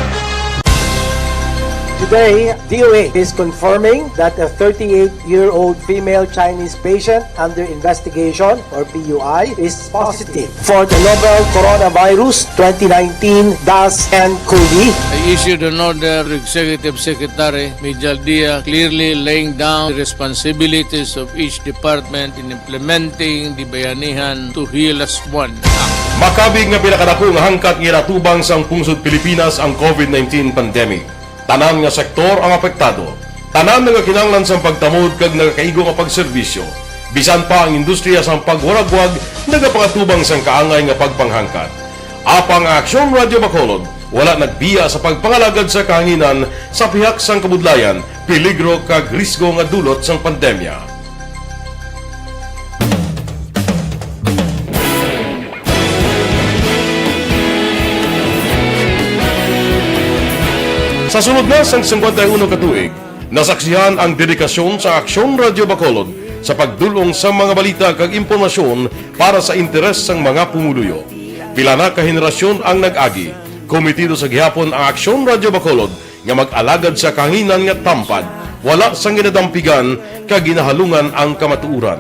Today, DOA is confirming that a 38-year-old female Chinese patient under investigation, or PUI, is positive for the novel coronavirus 2019-nCoV. I issued an order to Executive Secretary Mijal Dia clearly laying down the responsibilities of each department in implementing the Bayanihan to Heal as One Act. Makabig nga pinakadako nga hangkat nga natubang sang pungsod Pilipinas ang COVID-19 pandemic. Tanan nga sektor ang apektado. Tanan nga kinahanglan sang pagtamod kag nagakaigo nga pagserbisyo. Bisan pa ang industriya sang pagwaragwag nagapangatubang sang kaangay nga pagpanghangkat. Apang Aksyon Radio Bacolod wala nagbiya sa pagpangalagad sa kahanginan sa pihak sang kabudlayan, peligro kag risgo nga dulot sang pandemya. Sa sunod na sang 51 katuig, nasaksihan ang dedikasyon sa Aksyon Radio Bacolod sa pagdulong sa mga balita kag impormasyon para sa interes sang mga pumuluyo. Pila na ka henerasyon ang nag-agi, komitido sa gihapon ang Aksyon Radio Bacolod nga mag-alagad sa kahanginan nga tampad, wala sang ginadampigan kag ginahalungan ang kamatuuran.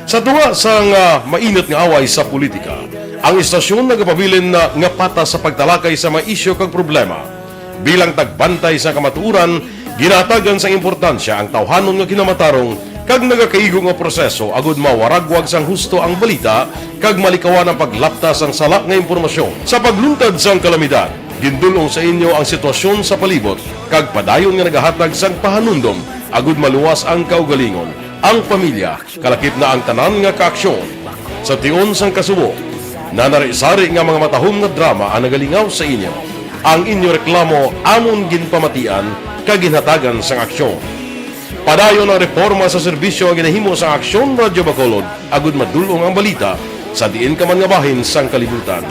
Sa tuwa sang mainit nga away sa politika, ang istasyon nagapabilin na nga patas sa pagtalakay sa mga isyu kag problema. Bilang tagbantay sa kamatuuran, ginatagan sa importansya ang tawhanon nga kinamatarong kag nagakaigo nga proseso agud mawaragwag sang husto ang balita kag malikawan ang paglaptas ang sala nga impormasyon. Sa pagluntad sang kalamidad, gindulong sa inyo ang sitwasyon sa palibot kag padayon nga nagahatag sang pahanundom agud maluwas ang kaugalingon, ang pamilya, kalakip na ang tanan nga kaaksyon. Sa tion sang kasubo, nanari-sari nga mga matahom nga drama ang nagalingaw sa inyo. Ang inyo reklamo amon ginpamatian kag ginhatagan sang aksyon. Padayon ang reforma sa serbisyo ang ginahimo sa Aksyon Radio Bacolod agud madulong ang balita sa diin ka man nga bahin sang kalibutan.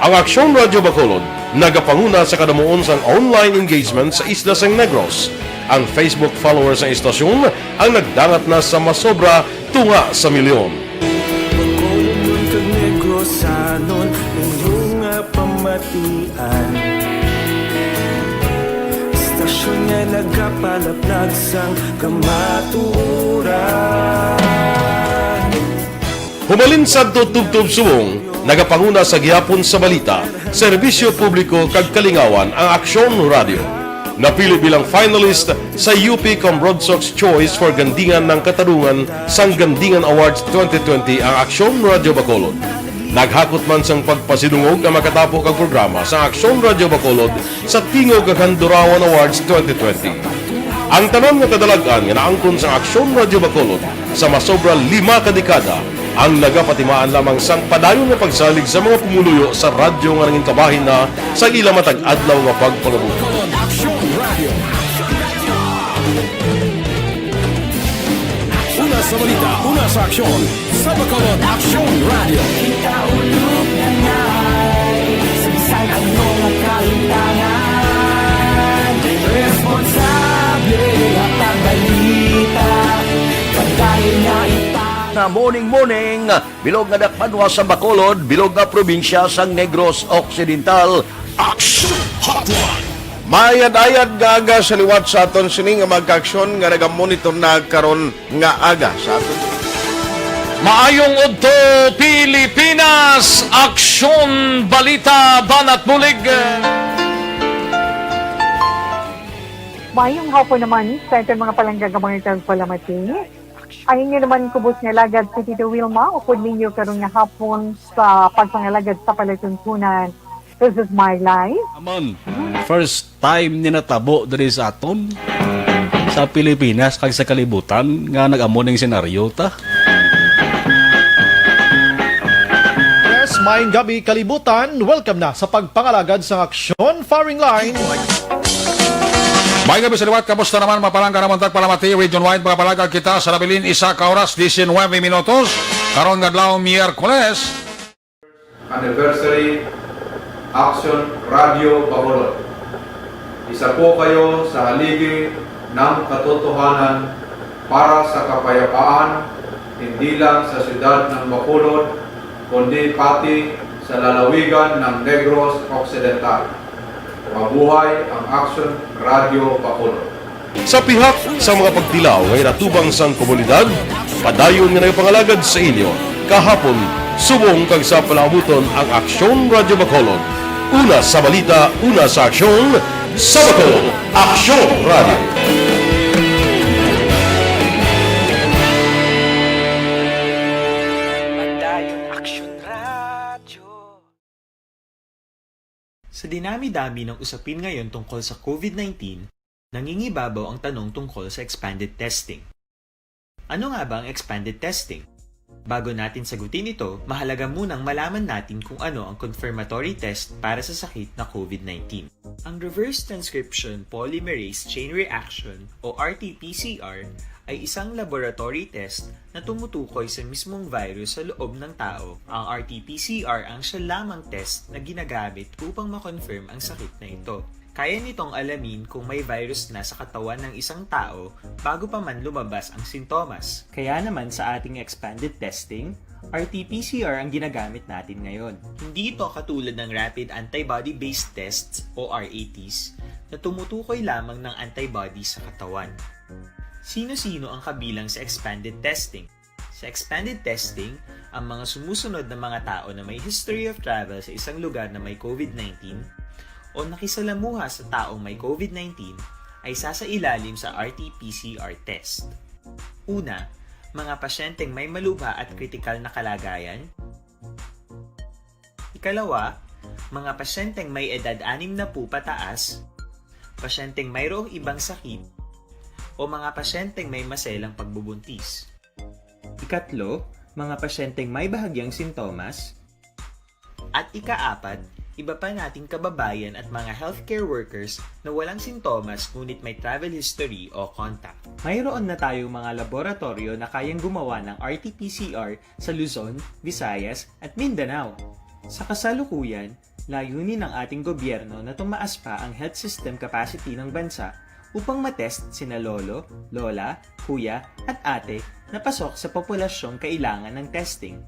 Ang Aksyon Radio Bacolod nagapanguna sa kadamuon sang online engagement sa Isla San Negros. Ang Facebook followers sa istasyon ang nagdangat na sa masobra tunga sa milyon. Bacolod kag Negros anon inyong pamatian. Istasyon nga nagapalaplag sang kamaturan. Humalin sa tutubtub subong, nagapanguna sa gihapon sa balita, serbisyo publiko kag kalingawan ang Aksyon Radio. Napili bilang finalist sa UP Broad Sox Choice for Gandingan ng Katarungan sang Gandingan Awards 2020 ang Aksyon Radio Bacolod. Naghakot man sang pagpasidungog ang makatapo kag programa sa Aksyon Radio Bacolod sa Tingog kag Handurawan Awards 2020. Ang tanon nga kadalagan nga naangkon sa Aksyon Radio Bacolod sa masobra 5 ka dekada ang nagapatimaan lamang sang padayon nga pagsalig sa mga pumuluyo sa radyo nga nangin kabahin na sa ila matag adlaw nga pagpangabuhi. Una sa balita, una sa aksyon, sa Bacolod Aksyon Radio. Ikaulog na ngay, sabisan ang mga kalintangan. Responsable at ang balita, pagkain na na morning, bilog nga dakpanwa sa Bacolod, bilog nga probinsya sang Negros Occidental. Action Hotline. Mayad-ayad nga aga sa liwat sa aton sini nga magkaaksyon nga nagamonitor na karon nga aga sa aton. Maayong udto Pilipinas, Aksyon Balita Banat Bulig. Maayong hapon naman sa ating mga palanggagamang palamati. Ang inyo naman kubos nga lagad sa Tito Wilma, upod ninyo karong nga hapon sa pagpangalagad sa palatuntunan. This is my life. Amon, first time ni natabo diri sa aton. sa Pilipinas kag sa kalibutan nga nag-amo ning senaryo ta. Yes, maayong gabi kalibutan. Welcome na sa pagpangalagad sa aksyon firing line. May gabi sa liwat, kamusta naman mapalangga naman tagpalamati, region-wide mga palagag kita sa Labilin, isa ka oras, 19 minutos, karon nga adlaw Miyerkules. Anniversary Action Radio Bacolod. Isa po kayo sa haligi ng katotohanan para sa kapayapaan, hindi lang sa siyudad ng Bacolod, kundi pati sa lalawigan ng Negros Occidental. Mabuhay ang Action Radio Bacolod. Sa pihak sa mga pagtilaw ngay natubang sang komunidad, padayon nga nagpangalagad sa inyo. Kahapon, subong kag sa palabuton ang Aksyon Radio Bacolod. Una sa balita, una sa aksyon, sa Bacolod, Aksyon Radio. Sa dinami-dami ng usapin ngayon tungkol sa COVID-19, nangingibabaw ang tanong tungkol sa expanded testing. Ano nga ba ang expanded testing? Bago natin sagutin ito, mahalaga munang malaman natin kung ano ang confirmatory test para sa sakit na COVID-19. Ang reverse transcription polymerase chain reaction o RT-PCR ay isang laboratory test na tumutukoy sa mismong virus sa loob ng tao. Ang RT-PCR ang siya lamang test na ginagamit upang makonfirm ang sakit na ito. Kaya nitong alamin kung may virus na sa katawan ng isang tao bago pa man lumabas ang sintomas. Kaya naman sa ating expanded testing, RT-PCR ang ginagamit natin ngayon. Hindi ito katulad ng rapid antibody-based tests o RATs na tumutukoy lamang ng antibodies sa katawan. Sino-sino ang kabilang sa expanded testing? Sa expanded testing, ang mga sumusunod na mga tao na may history of travel sa isang lugar na may COVID-19 o nakisalamuha sa taong may COVID-19 ay sasailalim sa RT-PCR test. Una, mga pasyenteng may malubha at kritikal na kalagayan. Ikalawa, mga pasyenteng may edad 60 pataas, pasyenteng mayroong ibang sakit, o mga pasyenteng may maselang pagbubuntis. Ikatlo, mga pasyenteng may bahagyang sintomas. At ikaapat, iba pa nating kababayan at mga healthcare workers na walang sintomas ngunit may travel history o contact. Mayroon na tayong mga laboratorio na kayang gumawa ng RT-PCR sa Luzon, Visayas at Mindanao. Sa kasalukuyan, layunin ng ating gobyerno na tumaas pa ang health system capacity ng bansa upang matest sina lolo, lola, kuya at ate na pasok sa populasyong kailangan ng testing.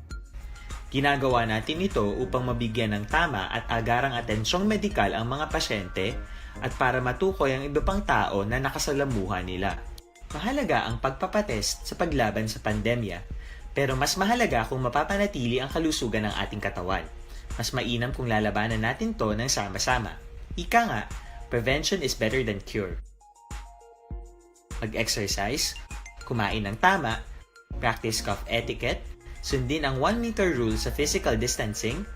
Ginagawa natin ito upang mabigyan ng tama at agarang atensyong medikal ang mga pasyente at para matukoy ang iba pang tao na nakasalamuha nila. Mahalaga ang pagpapatest sa paglaban sa pandemya, pero mas mahalaga kung mapapanatili ang kalusugan ng ating katawan. Mas mainam kung lalabanan natin to ng sama-sama. Ika nga, prevention is better than cure. Mag-exercise, kumain ng tama, practice cough etiquette, sundin ang 1 meter rule sa physical distancing,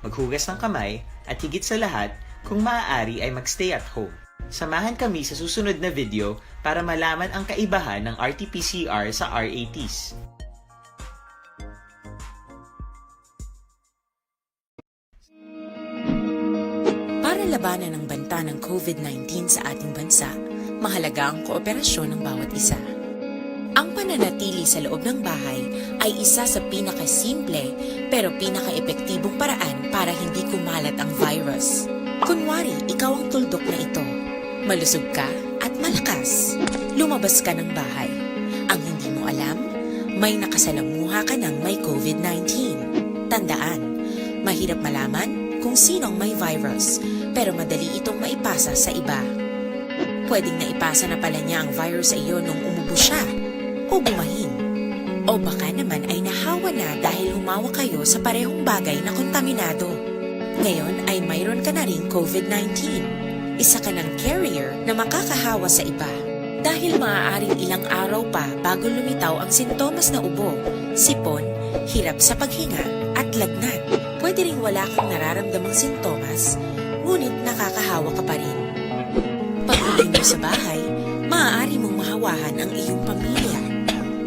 maghugas ng kamay, at higit sa lahat, kung maaari ay magstay at home. Samahan kami sa susunod na video para malaman ang kaibahan ng RT-PCR sa RATs. Para labanan ang banta ng COVID-19 sa ating bansa, mahalaga ang kooperasyon ng bawat isa. Ang pananatili sa loob ng bahay ay isa sa pinakasimple pero pinaka-epektibong paraan para hindi kumalat ang virus. Kunwari, ikaw ang tuldok na ito. Malusog ka at malakas. Lumabas ka ng bahay. Ang hindi mo alam, may nakasalamuha ka ng may COVID-19. Tandaan, mahirap malaman kung sinong may virus, pero madali itong maipasa sa iba. Pwedeng naipasa na pala niya ang virus sa iyo nung umubo siya o bumahin. O baka naman ay nahawa na dahil humawa kayo sa parehong bagay na kontaminado. Ngayon ay mayroon ka na ring COVID-19. Isa ka ng carrier na makakahawa sa iba. Dahil maaaring ilang araw pa bago lumitaw ang sintomas na ubo, sipon, hirap sa paghinga at lagnat. Pwede ring wala kang nararamdamang sintomas, ngunit nakakahawa ka pa rin. Pag-uwi mo sa bahay, maaari mong mahawahan ang iyong pamilya.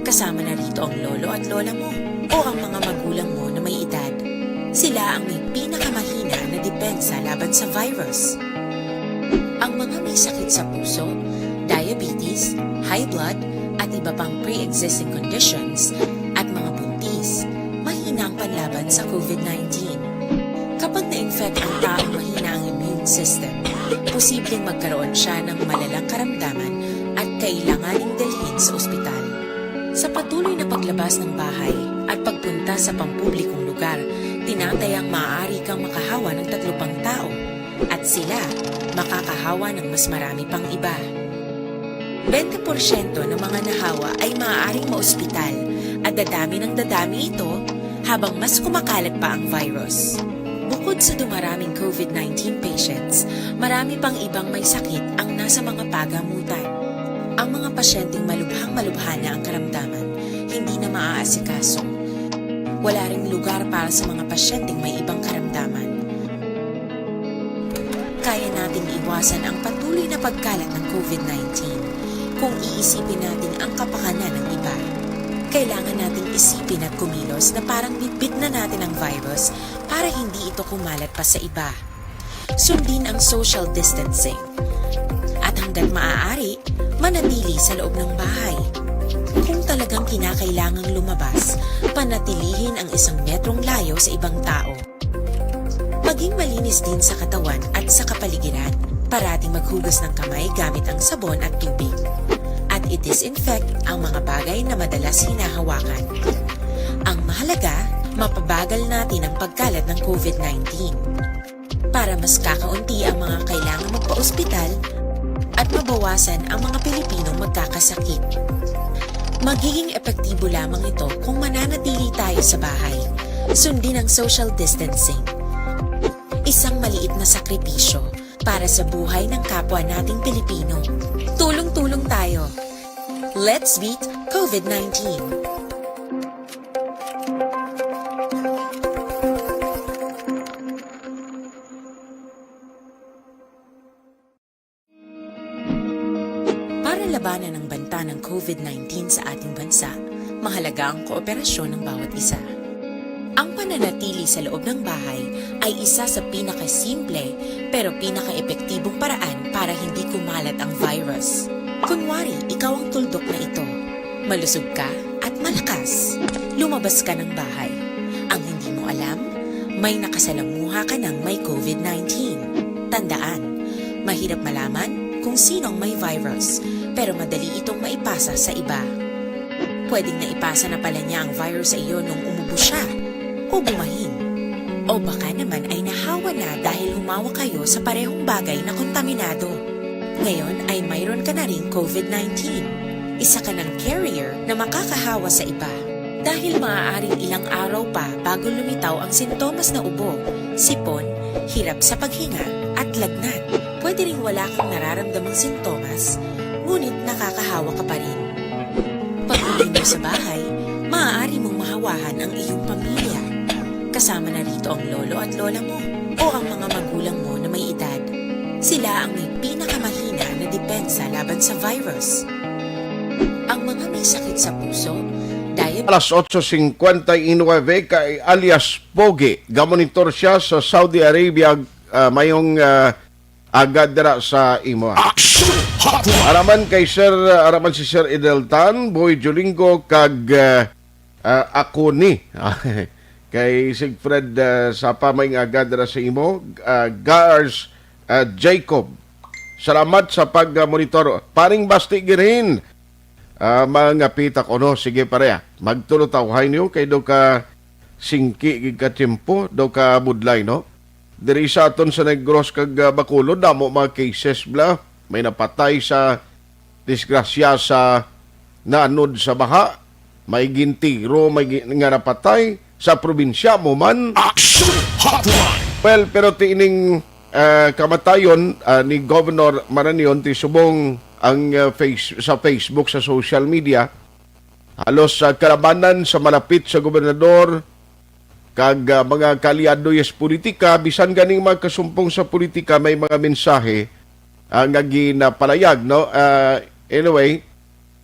Kasama na rito ang lolo at lola mo o ang mga magulang mo na may edad. Sila ang may pinakamahina na depensa laban sa virus. Ang mga may sakit sa puso, diabetes, high blood, at iba pang pre-existing conditions at mga buntis, mahina ang panlaban sa COVID-19. Kapag na-infect ang taong mahina ang immune system, posibleng magkaroon siya ng malalang karamdaman at kailanganing dalhin sa ospital. Sa patuloy na paglabas ng bahay at pagpunta sa pampublikong lugar, tinatayang maaari kang makahawa ng 3 pang tao at sila makakahawa ng mas marami pang iba. 20% ng mga nahawa ay maaaring maospital at dadami ng dadami ito habang mas kumakalat pa ang virus. Bukod sa dumaraming COVID-19 patients, marami pang ibang may sakit ang nasa mga pagamutan. Ang mga pasyenteng malubhang-malubha na ang karamdaman, hindi na maaasikaso. Wala ring lugar para sa mga pasyenteng may ibang karamdaman. Kaya nating iwasan ang patuloy na pagkalat ng COVID-19 kung iisipin natin ang kapakanan ng iba. Kailangan nating isipin at kumilos na parang bitbit na natin ang virus para hindi ito kumalat pa sa iba. Sundin ang social distancing. At hanggang maaari, manatili sa loob ng bahay. Kung talagang kinakailangang lumabas, panatilihin ang 1 metrong layo sa ibang tao. Maging malinis din sa katawan at sa kapaligiran. Parating maghugas ng kamay gamit ang sabon at tubig. At i-disinfect ang mga bagay na madalas hinahawakan. Ang mahalaga, mapabagal natin ang pagkalat ng COVID-19 para mas kakaunti ang mga kailangang magpa-ospital at mabawasan ang mga Pilipinong magkakasakit. Magiging epektibo lamang ito kung mananatili tayo sa bahay. Sundin ang social distancing. Isang maliit na sakripisyo para sa buhay ng kapwa nating Pilipino. Tulong-tulong tayo. Let's beat COVID-19. Para labanan ang banta ng COVID-19 sa ating bansa, mahalaga ang kooperasyon ng bawat isa. Ang pananatili sa loob ng bahay ay isa sa pinakasimple pero pinaka-epektibong paraan para hindi kumalat ang virus. Kunwari, ikaw ang tuldok na ito. Malusog ka at malakas. Lumabas ka ng bahay. Ang hindi mo alam, may nakasalamuha ka ng may COVID-19. Tandaan, mahirap malaman kung sinong may virus, pero madali itong maipasa sa iba. Pwedeng naipasa na pala niya ang virus sa iyo nung umubo siya o bumahin. O baka naman ay nahawa na dahil humawa kayo sa parehong bagay na kontaminado. Ngayon ay mayroon ka na ring COVID-19. Isa ka ng carrier na makakahawa sa iba. Dahil maaaring ilang araw pa bago lumitaw ang sintomas na ubo, sipon, hirap sa paghinga at lagnat. Pwede ring wala kang nararamdamang sintomas, ngunit nakakahawa ka pa rin. Pag-uwi mo sa bahay, maaari mong mahawahan ang iyong pamilya. Kasama na rito ang lolo at lola mo o ang mga magulang mo na may edad. Sila ang may pinakamahina na depensa laban sa virus. Ang mga may sakit sa puso, Alas 8:59 kay alias Pogi. Gamonitor siya sa Saudi Arabia mayong agad dira sa imo. Araman kay araman si Sir Edeltan, Boy Jolingo kag ako ni. Kay Sigfred Sapa mayong agad dira sa imo. Gars Jacob. Salamat sa pag-monitor. Paring basti girin. Mga pitak ono, sige pareha. Magtulutaw niyo kay do ka singki ka tempo, do ka budlay no. Diri sa aton sa Negros kag Bacolod damo mga cases bla, may napatay sa disgrasya sa naanod sa baha, may gintiro, may nga napatay sa probinsya mo man. Action Hotline. Well, pero tiining kamatayon ni Governor Maranion ti subong ang sa Facebook, sa social media, halos sa kalabanan sa malapit sa gobernador kag mga kaliado yes politika, bisan ganing mga kasumpong sa politika may mga mensahe nga ginapalayag no. Anyway,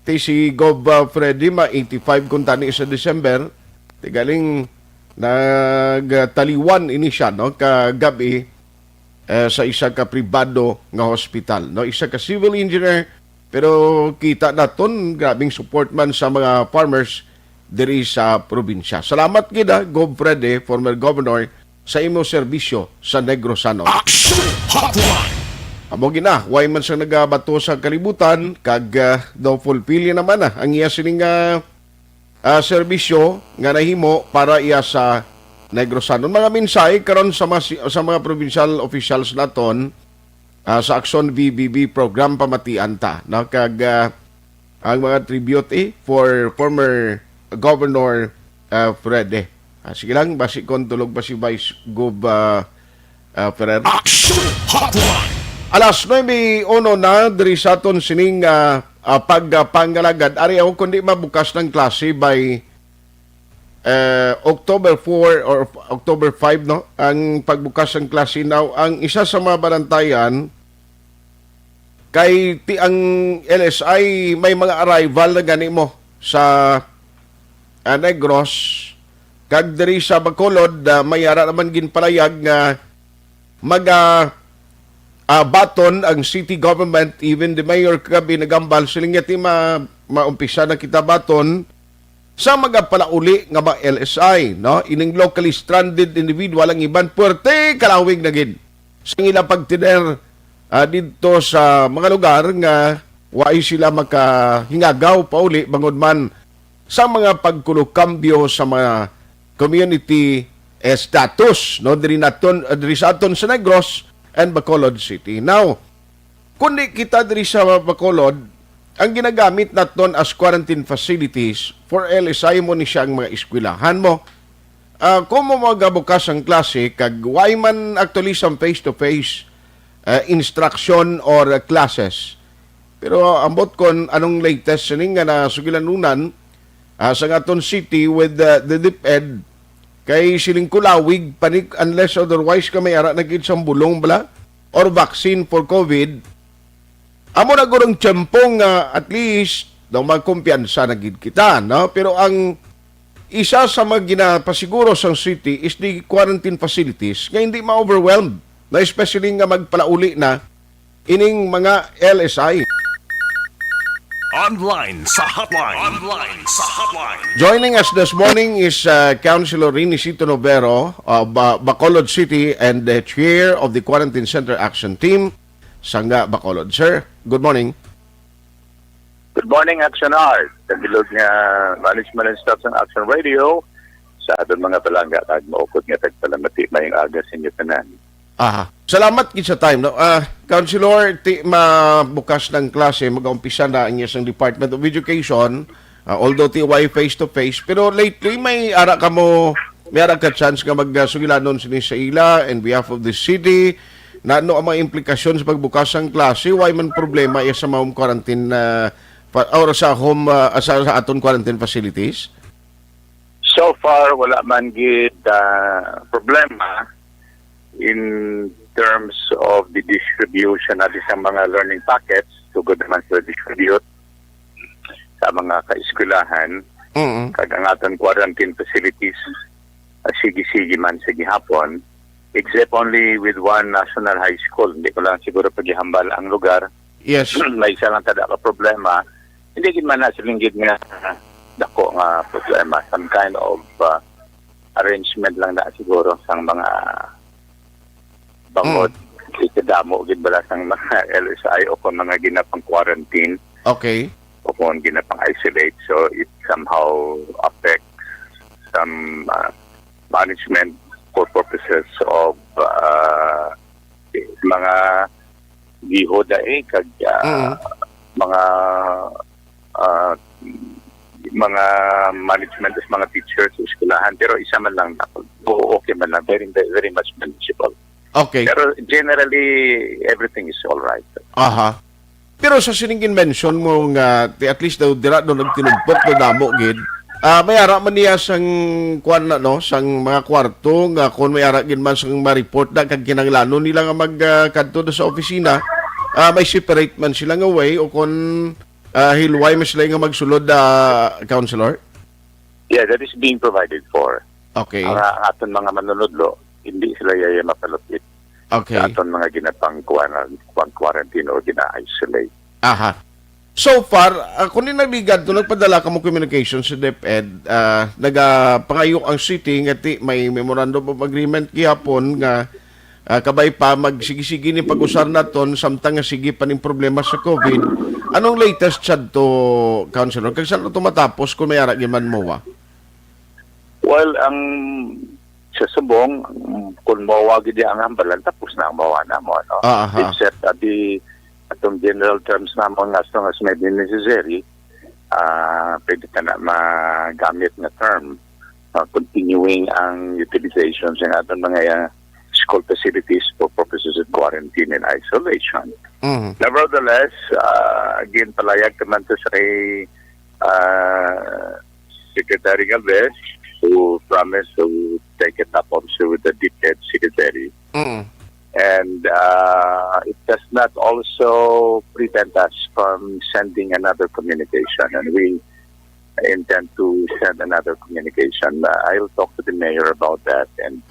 ti si Gov Freddy ma 85 kung tani sa December. Tigaling nagtaliwan ini siya no kagabi sa isa ka pribado nga hospital no, isa ka civil engineer pero kita naton grabing support man sa mga farmers diri sa probinsya. Salamat gid Gov Freddy, former governor, sa imo serbisyo sa Negros Ano. Amo gina, way man siya nagabato sa kalibutan kag daw fulfill naman ang iya sining serbisyo nga nahimo para iya sa Negros Ano. Mga mensahe karon sa mga provincial officials naton sa Action VBB program pamatian ta no, kag ang mga tribute for former Governor Freddy. Sige lang, basi kon tulog pa si Vice Gov Ferrer. Alas 9:01 na diri sa aton sining pagpangalagad. Ari ako kundi mabukas ng klase by October 4 or October 5 no, ang pagbukas ng klase. Now, ang isa sa mga barantayan kay ti ang LSI may mga arrival na gani mo sa Negros kag diri sa Bacolod may ara naman ginpalayag nga baton ang city government, even the mayor kagabi nagambal siling yati maumpisa na kita baton sa magapalauli nga ba LSI no, ining locally stranded individual ang iban puwerte kalawig na gid sa ilang pagtiner dito sa mga lugar nga waay sila makahingagaw pauli bangod man sa mga pagkulokambyo sa mga community status no, diri sa aton sa Negros and Bacolod City. Now, kundi kita diri sa Bacolod, ang ginagamit naton as quarantine facilities for LSI mo ni siyang mga eskwelahan mo. Kung mo magabukas ang klase, kag why man actually some face-to-face instruction or classes. Pero ambot kon anong latest sining nga nasugilanunan sa aton city with the DepEd kay siling kulawig panik unless otherwise ka may ara na gid sang bulong bala or vaccine for COVID. Amo na gurong tiyempong at least daw magkumpiyansa na gid kita no, pero ang isa sa mga ginapasiguro sa city is the quarantine facilities nga hindi ma-overwhelmed na especially nga magpalauli na ining mga LSI. Online sa hotline. Joining us this morning is Councilor Rinicito Novero of Bacolod City and the Chair of the Quarantine Center Action Team, Sangga Bacolod. Sir, good morning. Good morning, Action Art. Kabilog nga management and staff ng Action Radio sa aton mga palangga kag maukod nga tagpalamati mayong aga sa inyo tanan. Salamat gid sa time no. Councilor, mabukas ng klase, mag-umpisa na ang isang Department of Education, although way face to face, pero lately may ara ka chance nga magsugilanon sini sa ila in behalf of the city na ano ang mga implikasyon sa pagbukas ng klase, why man problema sa home quarantine or sa aton quarantine facilities? So far wala man gid problema in terms of the distribution natin sa mga learning packets, sugod naman sa distribute sa mga kaeskwelahan. Kag ang aton quarantine facilities sige man sa gihapon, except only with one national high school. Hindi ko lang siguro paghihambal ang lugar. Yes. May isa lang tada ka problema. Hindi gid man na silinggid nga dako nga problema. Some kind of arrangement lang na siguro sa mga bangod, ikadamo gid bala sang mga LSI o kung mga ginapang quarantine. Okay. O kung ginapang isolate, so it somehow affects some management for purposes of mga gihoda kag mga management as mga teachers sa eskwelahan, pero isa man lang okay man lang, very very much manageable. Okay. Pero generally, everything is all right. Pero sa siningin mention mo nga, at least daw dira doon nagtinumpok na damo gid, may ara man niya sang kwan sang mga kwarto nga kung may ara gid man sang ma-report na kag kinahanglanon nila nga magkadto sa opisina, may separate man sila nga way o kung hilway mas lang nga magsulod, Councilor? Yeah, that is being provided for. Okay. Ang aton mga manunodlo, hindi sila yaya mapalupit. Okay. Sa aton mga ginapang quarantine o gina-isolate. Aha. So far, kung nagligad to, nagpadala ka mo communication sa DepEd, nagapangayo ang city, nga may memorandum of agreement gihapon nga kabay pa magsigi-sige ni pag-usar naton samtang nga sige pa ning problema sa COVID. Anong latest sad to, Councilor? Kag saan ito matapos kung may ara giman mo? Well, ang sa subong, kung mawagi di ang hambalan, tapos na ang mawa na mo. No? Except atong general terms na mo as long as may necessary, pwede ka na magamit na term, continuing ang utilization sa atong mga school facilities for purposes of quarantine and isolation. Nevertheless, again, palayag naman to sa Secretary Galvez, who promised to take it up also with the DepEd Secretary. And it does not also prevent us from sending another communication. And we intend to send another communication. I'll talk to the mayor about that. And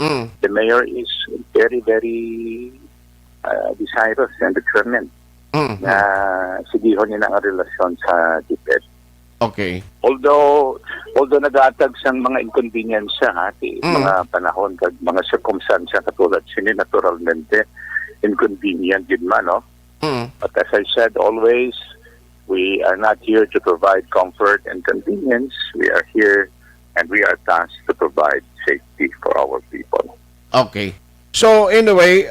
the mayor is very, very desirous and determined na sigihon niya ang relasyon sa DepEd. Okay. Although nag-aatag sang mga inconvenience sa mga panahon kag mga circumstansya katulad sini naturalmente inconvenient din man, no? But as I said always, we are not here to provide comfort and convenience. We are here and we are tasked to provide safety for our people. Okay. So anyway,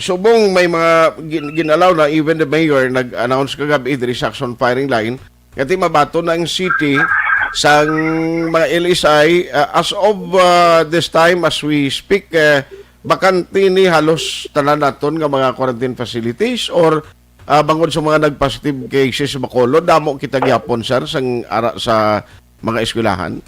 subong may mga ginalaw na even the mayor nag-announce kagabi diri sa action firing line kati mabato na ang city sa mga LSI as of this time as we speak, bakante ni halos tanan naton nga mga quarantine facilities or bangod sa mga nag-positive cases sa Bacolod, damo kita gyapon sir sa mga eskwelahan?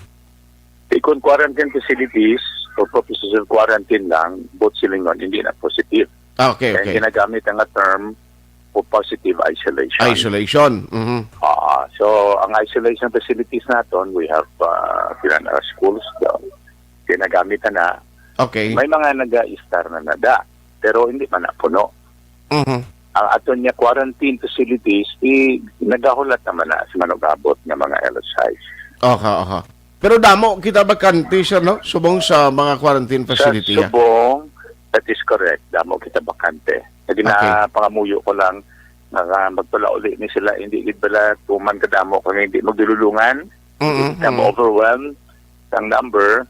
Kung quarantine facilities for purposes of quarantine lang, both silingon hindi na positive. Okay. Kaya ginagamit ang term for positive isolation. Isolation. So, ang isolation facilities natin, we have schools, ginagamit na. Okay. May mga nag-star na nada, pero hindi man na puno. Ang aton niya quarantine facilities, nagahulat naman na sa manugabot ng mga LSIs. Okay. Pero damo kita bakante sir, no? Subong sa mga quarantine facility. Sa subong, that is correct. Damo kita bakante. Pangamuyo ko lang magtula uli ni sila hindi gid bala tuman kadamo kung hindi magdululungan overwhelmed ang number.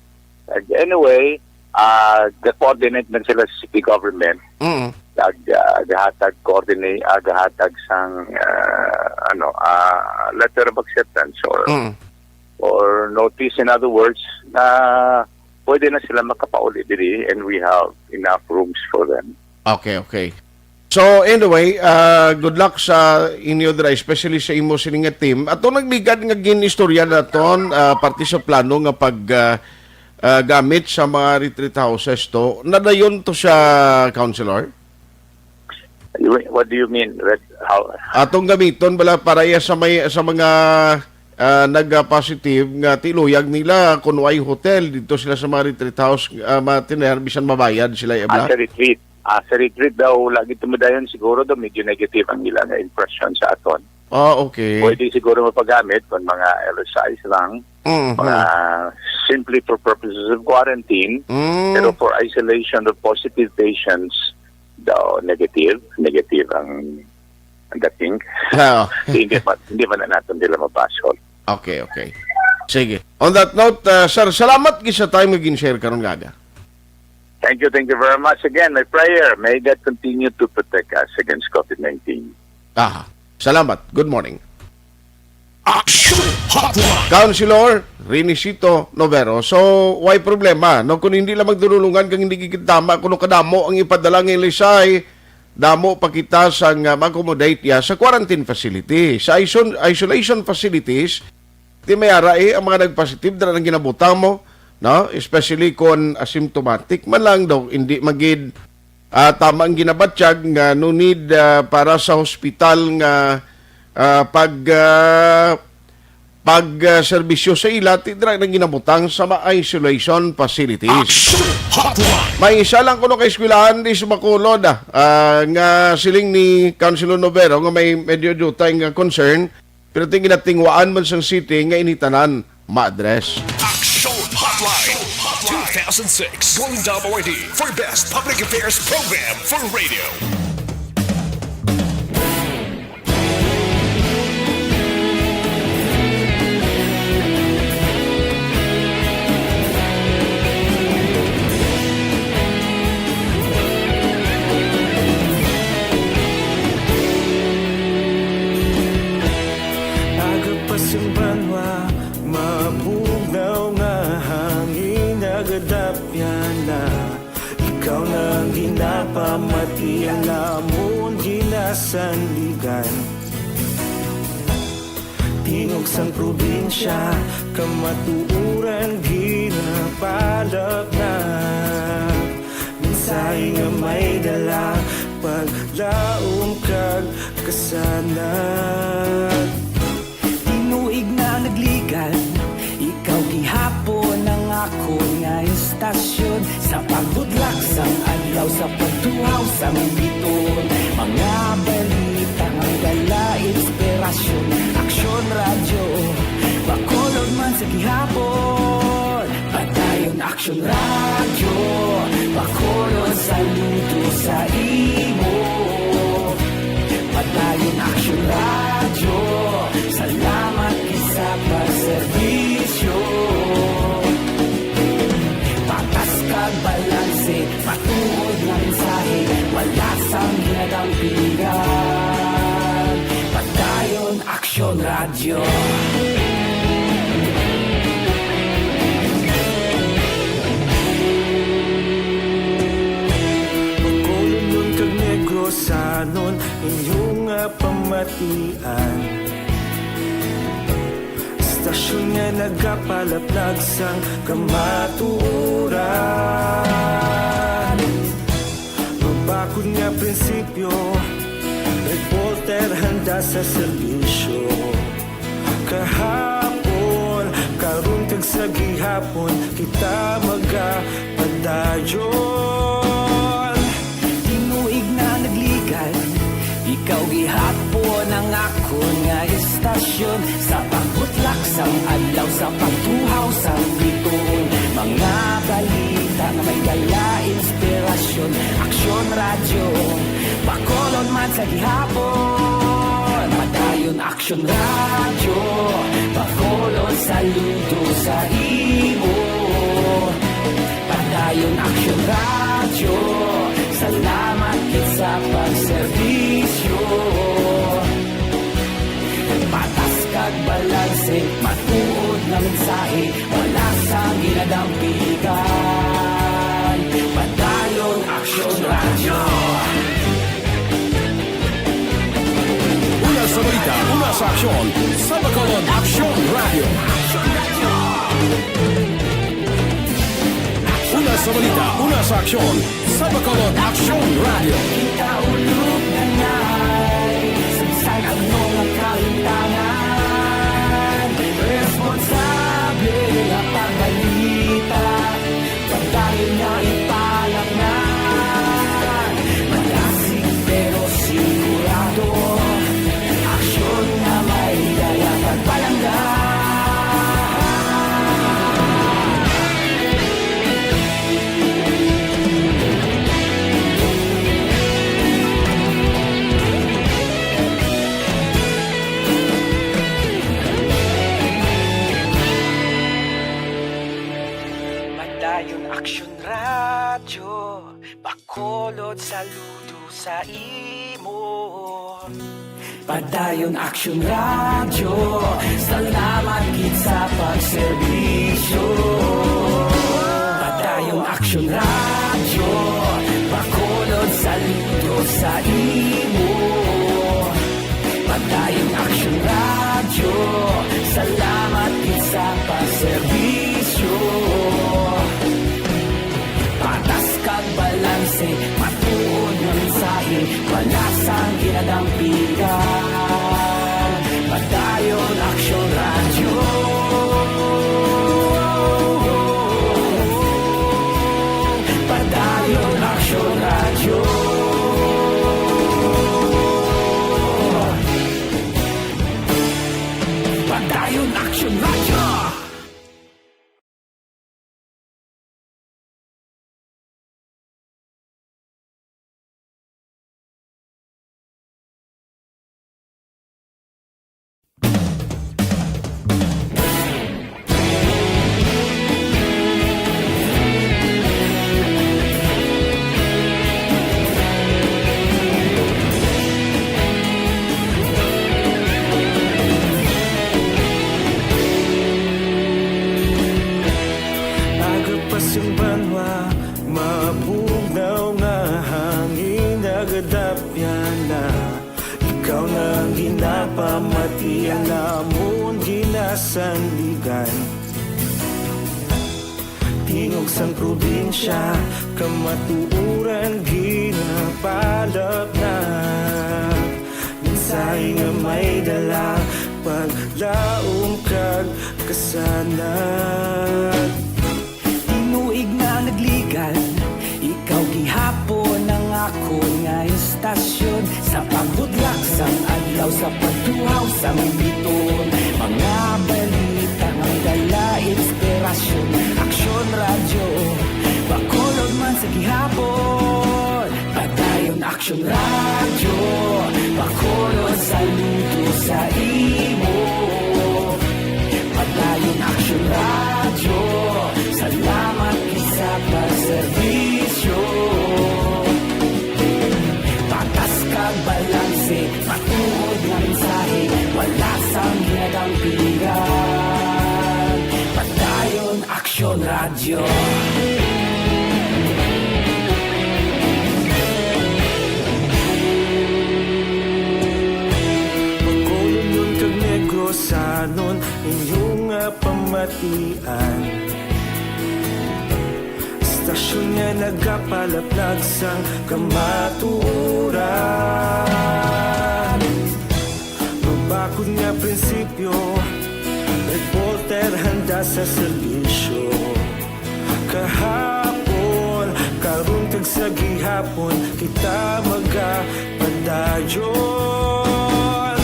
Anyway, coordinate na sila sa city government gahatag sang letter of acceptance or notice, in other words, na pwede na sila makapauli diri and we have enough rooms for them. Okay. So anyway, good luck sa inyo dira, especially sa imo sining nga team. Ato nagligad nga ginistorya naton parte sa plano nga pag gamit sa mga retreat houses to. Nadayon to sa councilor? What do you mean? Atong gamiton bala para sa mga nag-positive nga tiluyag nila kung way hotel dito sila sa mga retreat house matinahan bisan mabayad sila Sa retreat. Sa retreat daw, lagi tumadayon siguro daw medyo negative ang ilang impression sa aton. Okay. Pwede siguro mapagamit kung mga LSIs lang. Mga simply for purposes of quarantine. Pero for isolation of positive patients, daw negative ang dating. Hindi pa na natin nila mapasol. Okay. Sige. On that note, sir, salamat sa time nga gin-share karon gaga. Thank you very much again. My prayer, may God continue to protect us against COVID-19. Salamat. Good morning. Action Hotline. Councilor Rinicito Novero. So, why problema? No, kung hindi lang magdululungan kang hindi kikitama, kung kadamo ang ipadala ng Lisay, damo pa kita sa mag-accommodate ya sa quarantine facility. Sa isolation facilities, di mayara ang mga nagpositive dala ng ginabutang mo, no? Especially kung asymptomatic man lang daw, hindi magid tama ang ginabatsyag nga no need para sa hospital nga serbisyo sa ila tidra nang ginabutang sa isolation facilities. May isa lang kuno kay eskwelahan di Subacolod nga siling ni Councilor Novero nga may medyo dutay nga concern pero ginatingwaan man sang city nga initanan ma-address. Action Hotline 2006 Golden Double ID for Best Public Affairs Program for Radio. Ikaw nang ginapamati ang amon ginasandigan. Tingog sang probinsya kamatuuran ginapalak na. Minsay nga may dala paglaom kag kasanag. Tinuig na nagligan ikaw gihapon ang ako nga istasyon sa pagudlak sang adlaw sa pagtuhaw sa biton. Mga balita ang dala inspirasyon. Aksyon radyo Bacolod man sa gihapon. Padayon Aksyon radyo Bacolod saludo sa imo. Padayon Aksyon radyo salamat isa pagserbisyo. Patas kag balanse patuod na mensahe wala sang ginadampingan. Padayon Aksyon radyo. Bacolod nun kag Negrosanon inyong pamatian. Stasyon nga nagapalaplag sang kamaturan. Mabakod nga prinsipyo, reporter handa sa serbisyo. Kahapon, karon kag sa gihapon, kita magapadayon. Tinuig na nagligan, ikaw gihapon ang ako nga istasyon sa pagbutlak sang adlaw sa pagtuhaw sa biton. Mga balita na may dala inspirasyon. Aksyon radyo Bacolod man sa gihapon. Padayon Aksyon radyo Bacolod saludo sa imo. Padayon Aksyon radyo salamat sa pagserbisyo. Patas kag balanse matuod na mensahe wala sang ginadampigan. Padayon Aksyon radyo. Una sa balita, una sa aksyon, sa Bacolod Aksyon Radio. Una sa balita, una sa aksyon, sa Bacolod Aksyon Radio. Kita ulog na ngay, sagsay ang mga kalintangan. Responsable ang pagbalita, pagdahin na ipalak na. Malasig pero sigurado, aksyon na may daya pagpalanggan. Aksyon radyo Bacolod saludo sa imo. Padayon Aksyon radyo salamat gid sa pagserbisyo. Padayon Aksyon radyo Bacolod saludo sa imo. Padayon Aksyon radyo salamat gid sa pagserbisyo. Patas kag balanse matuod na mensahe wala sang ginadampigan. kadapya na ikaw nang ginapamatian namon ginasanligan tingog sang probinsya kamatuuran ginapalap na minsay nga may dala paglaom kag kasanat tinuig na nagligan ikaw gihapon ang ako nga istasyon sa pagbudlak sang adlaw sa pagtuhaw sang biton mga balita nga dala inspirasyon aksyon radyo bakolod man sa gihapon padayon aksyon radyo bakolod sa luto sa imo padayon aksyon radyo salamat sa pagserbisyo patas kag balanse patuod nga mensahe wala sang ginadang pilihan padayon aksyon radyo pagkolon nun kag negosanon inyong pamatian istasyon nga nagapalaplag sang kamatuuran mabakod nga prinsipyo reporter handa sa serbisyo kahapon karon kag sa gihapon kita magapadayon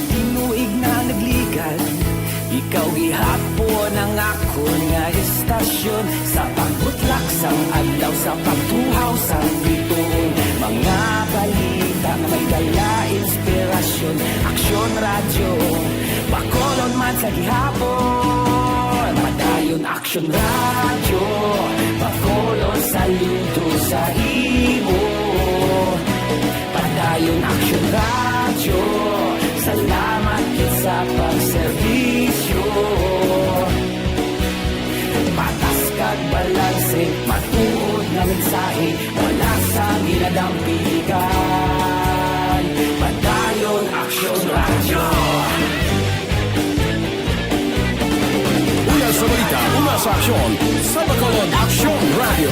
tinuig na nagligan ikaw gihapon ang ako nga istasyon sa pagbutlak sang adlaw sa pagtuhaw sang biton mga balita na may dala inspirasyon aksyon radyo bakolon man sa gihapon padayon aksyon radyo bakolon saludo sa imo padayon aksyon radyo salamat sa pagserbisyo patas kag balanse matuod nga mensahe wala sa ginadampigan padayon aksyon radyo Una sa balita, una sa aksyon, sa Bacolod Aksyon Radio.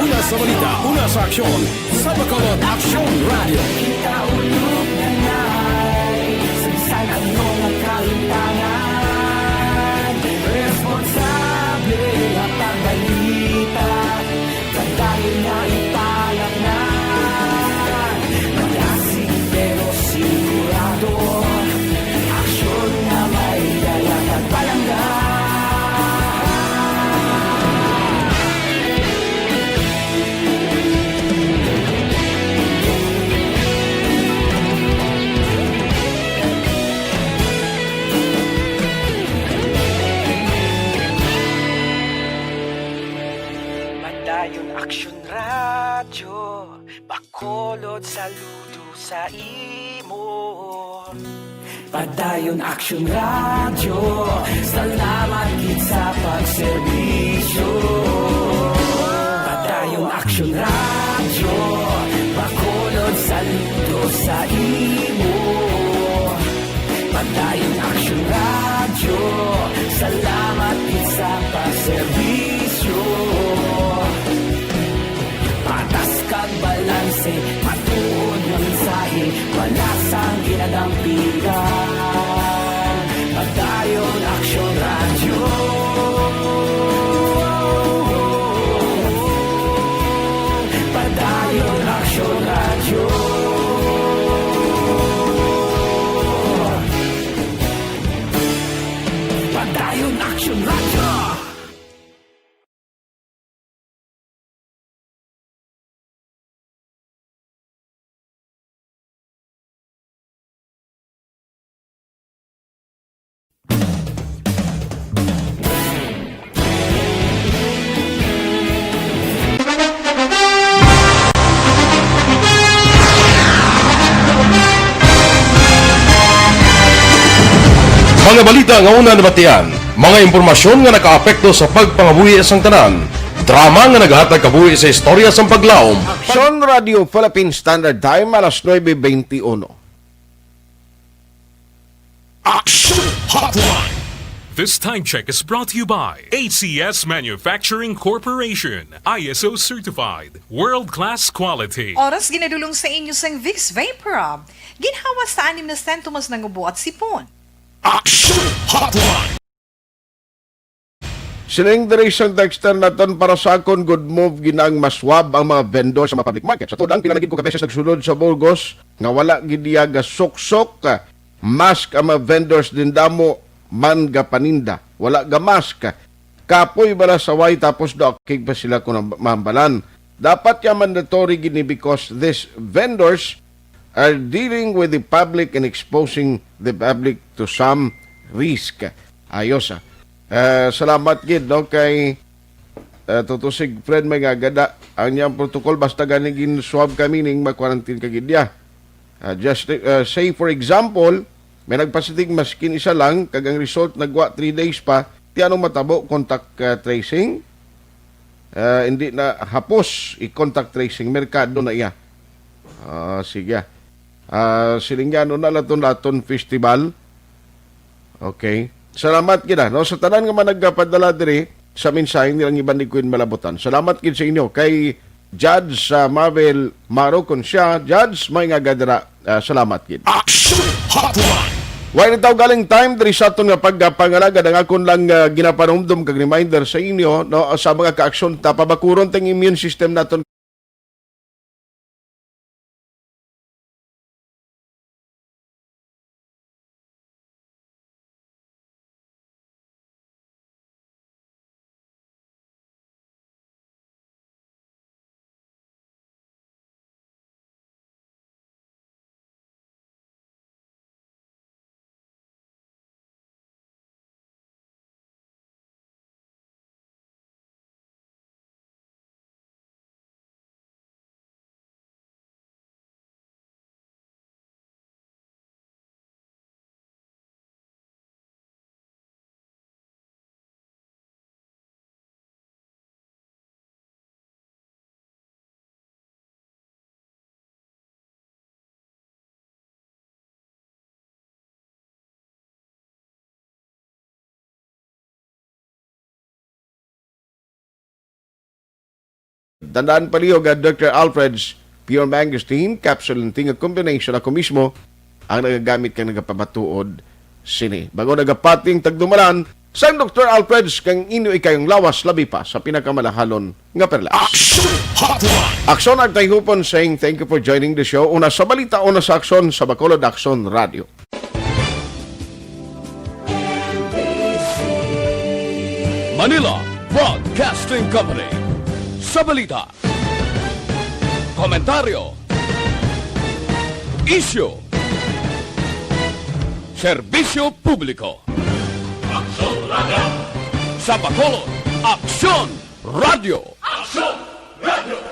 Una sa balita, una sa aksyon, sa Bacolod Aksyon Radio. kita ulog na na'y sagsay ang mga kalintangan responsable at pagbalita pagdayon na ipalak na malasig pero sigurado aksyon na may dalang at palangga Padayon aksyon radyo bakolod saludo sa imo padayon aksyon radyo salamat gid sa pagserbisyo padayon aksyon radyo bakolod saludo sa imo padayon aksyon radyo salamat gid sa pagserbisyo patas kag balanse matuod nga mensahe wala sang ginadampigan padayon aksyon radyo padayon aksyon radyo padayon aksyon radyo Mga balita nga una nabatian, mga impormasyon nga nakaapekto sa pagpangabuhi sang tanan. Drama nga naghatag kabuhi sa istorya sa paglaom. Action Radio Philippine Standard Time, alas 9:21. Action Hotline. This time check is brought to you by ACS Manufacturing Corporation, ISO certified, world-class quality. Oras ginadulong sa inyo sang Vicks Vaporub. Ginhawa sa 6 na sentumas ng ubo at sipon. Action Hotline. Sining direction texter naton para sa akon good move ginang maswab ang mga vendor sa mga public market. Sa tudang pinalagid ko kabeses nagsulod sa Burgos nga wala gidiya ga sok-sok mask ang mga vendors din damo man ga paninda. Wala ga mask. Kapoy bala saway tapos do kig pa sila kung mambalan. Dapat ya mandatory gini because these vendors are dealing with the public and exposing the public to some risk. Ayos salamat gid no kay tutusig friend may gagada ang niyang protocol basta gani gin swab kami ning ma-quarantine ka gid ya. Just say for example, may nagpositive maskin isa lang kag ang result nagwa 3 days pa ti anong matabo contact tracing. Hindi na hapos i-contact tracing merkado na iya. Sige. Silinggano na laton festival. Okay. Salamat gid no sa tanan nga man nagpadala diri sa mensahe nilang iban ni Queen Malabutan. Salamat gid sa inyo kay Judge Marvel Maro kon siya Judge may nga gadara. Salamat gid. Action Hotline. Why nitaw galing time diri sa aton nga pagpangalagad ang akon lang ginapanumdum kag reminder sa inyo no sa mga kaaksyon ta pabakuron teng immune system naton. Tandaan palihog Dr. Alfred's Pure Mangosteen Capsule tingag combination ako mismo ang nagagamit kang nagapabatuod sini. Bago nagapating tagdumalan sa Dr. Alfred's kang inyo ikayong lawas labi pa sa pinakamalahalon nga perlas. Action Hotline. Aksyon ang tayhupon saying thank you for joining the show. Una sa balita, una sa aksyon sa Bacolod Action Radio. Manila Broadcasting Company. Sa balita, komentaryo, isyu, serbisyo publiko. Aksyon Radio. Sa Bacolod, Aksyon Radio. Aksyon Radio.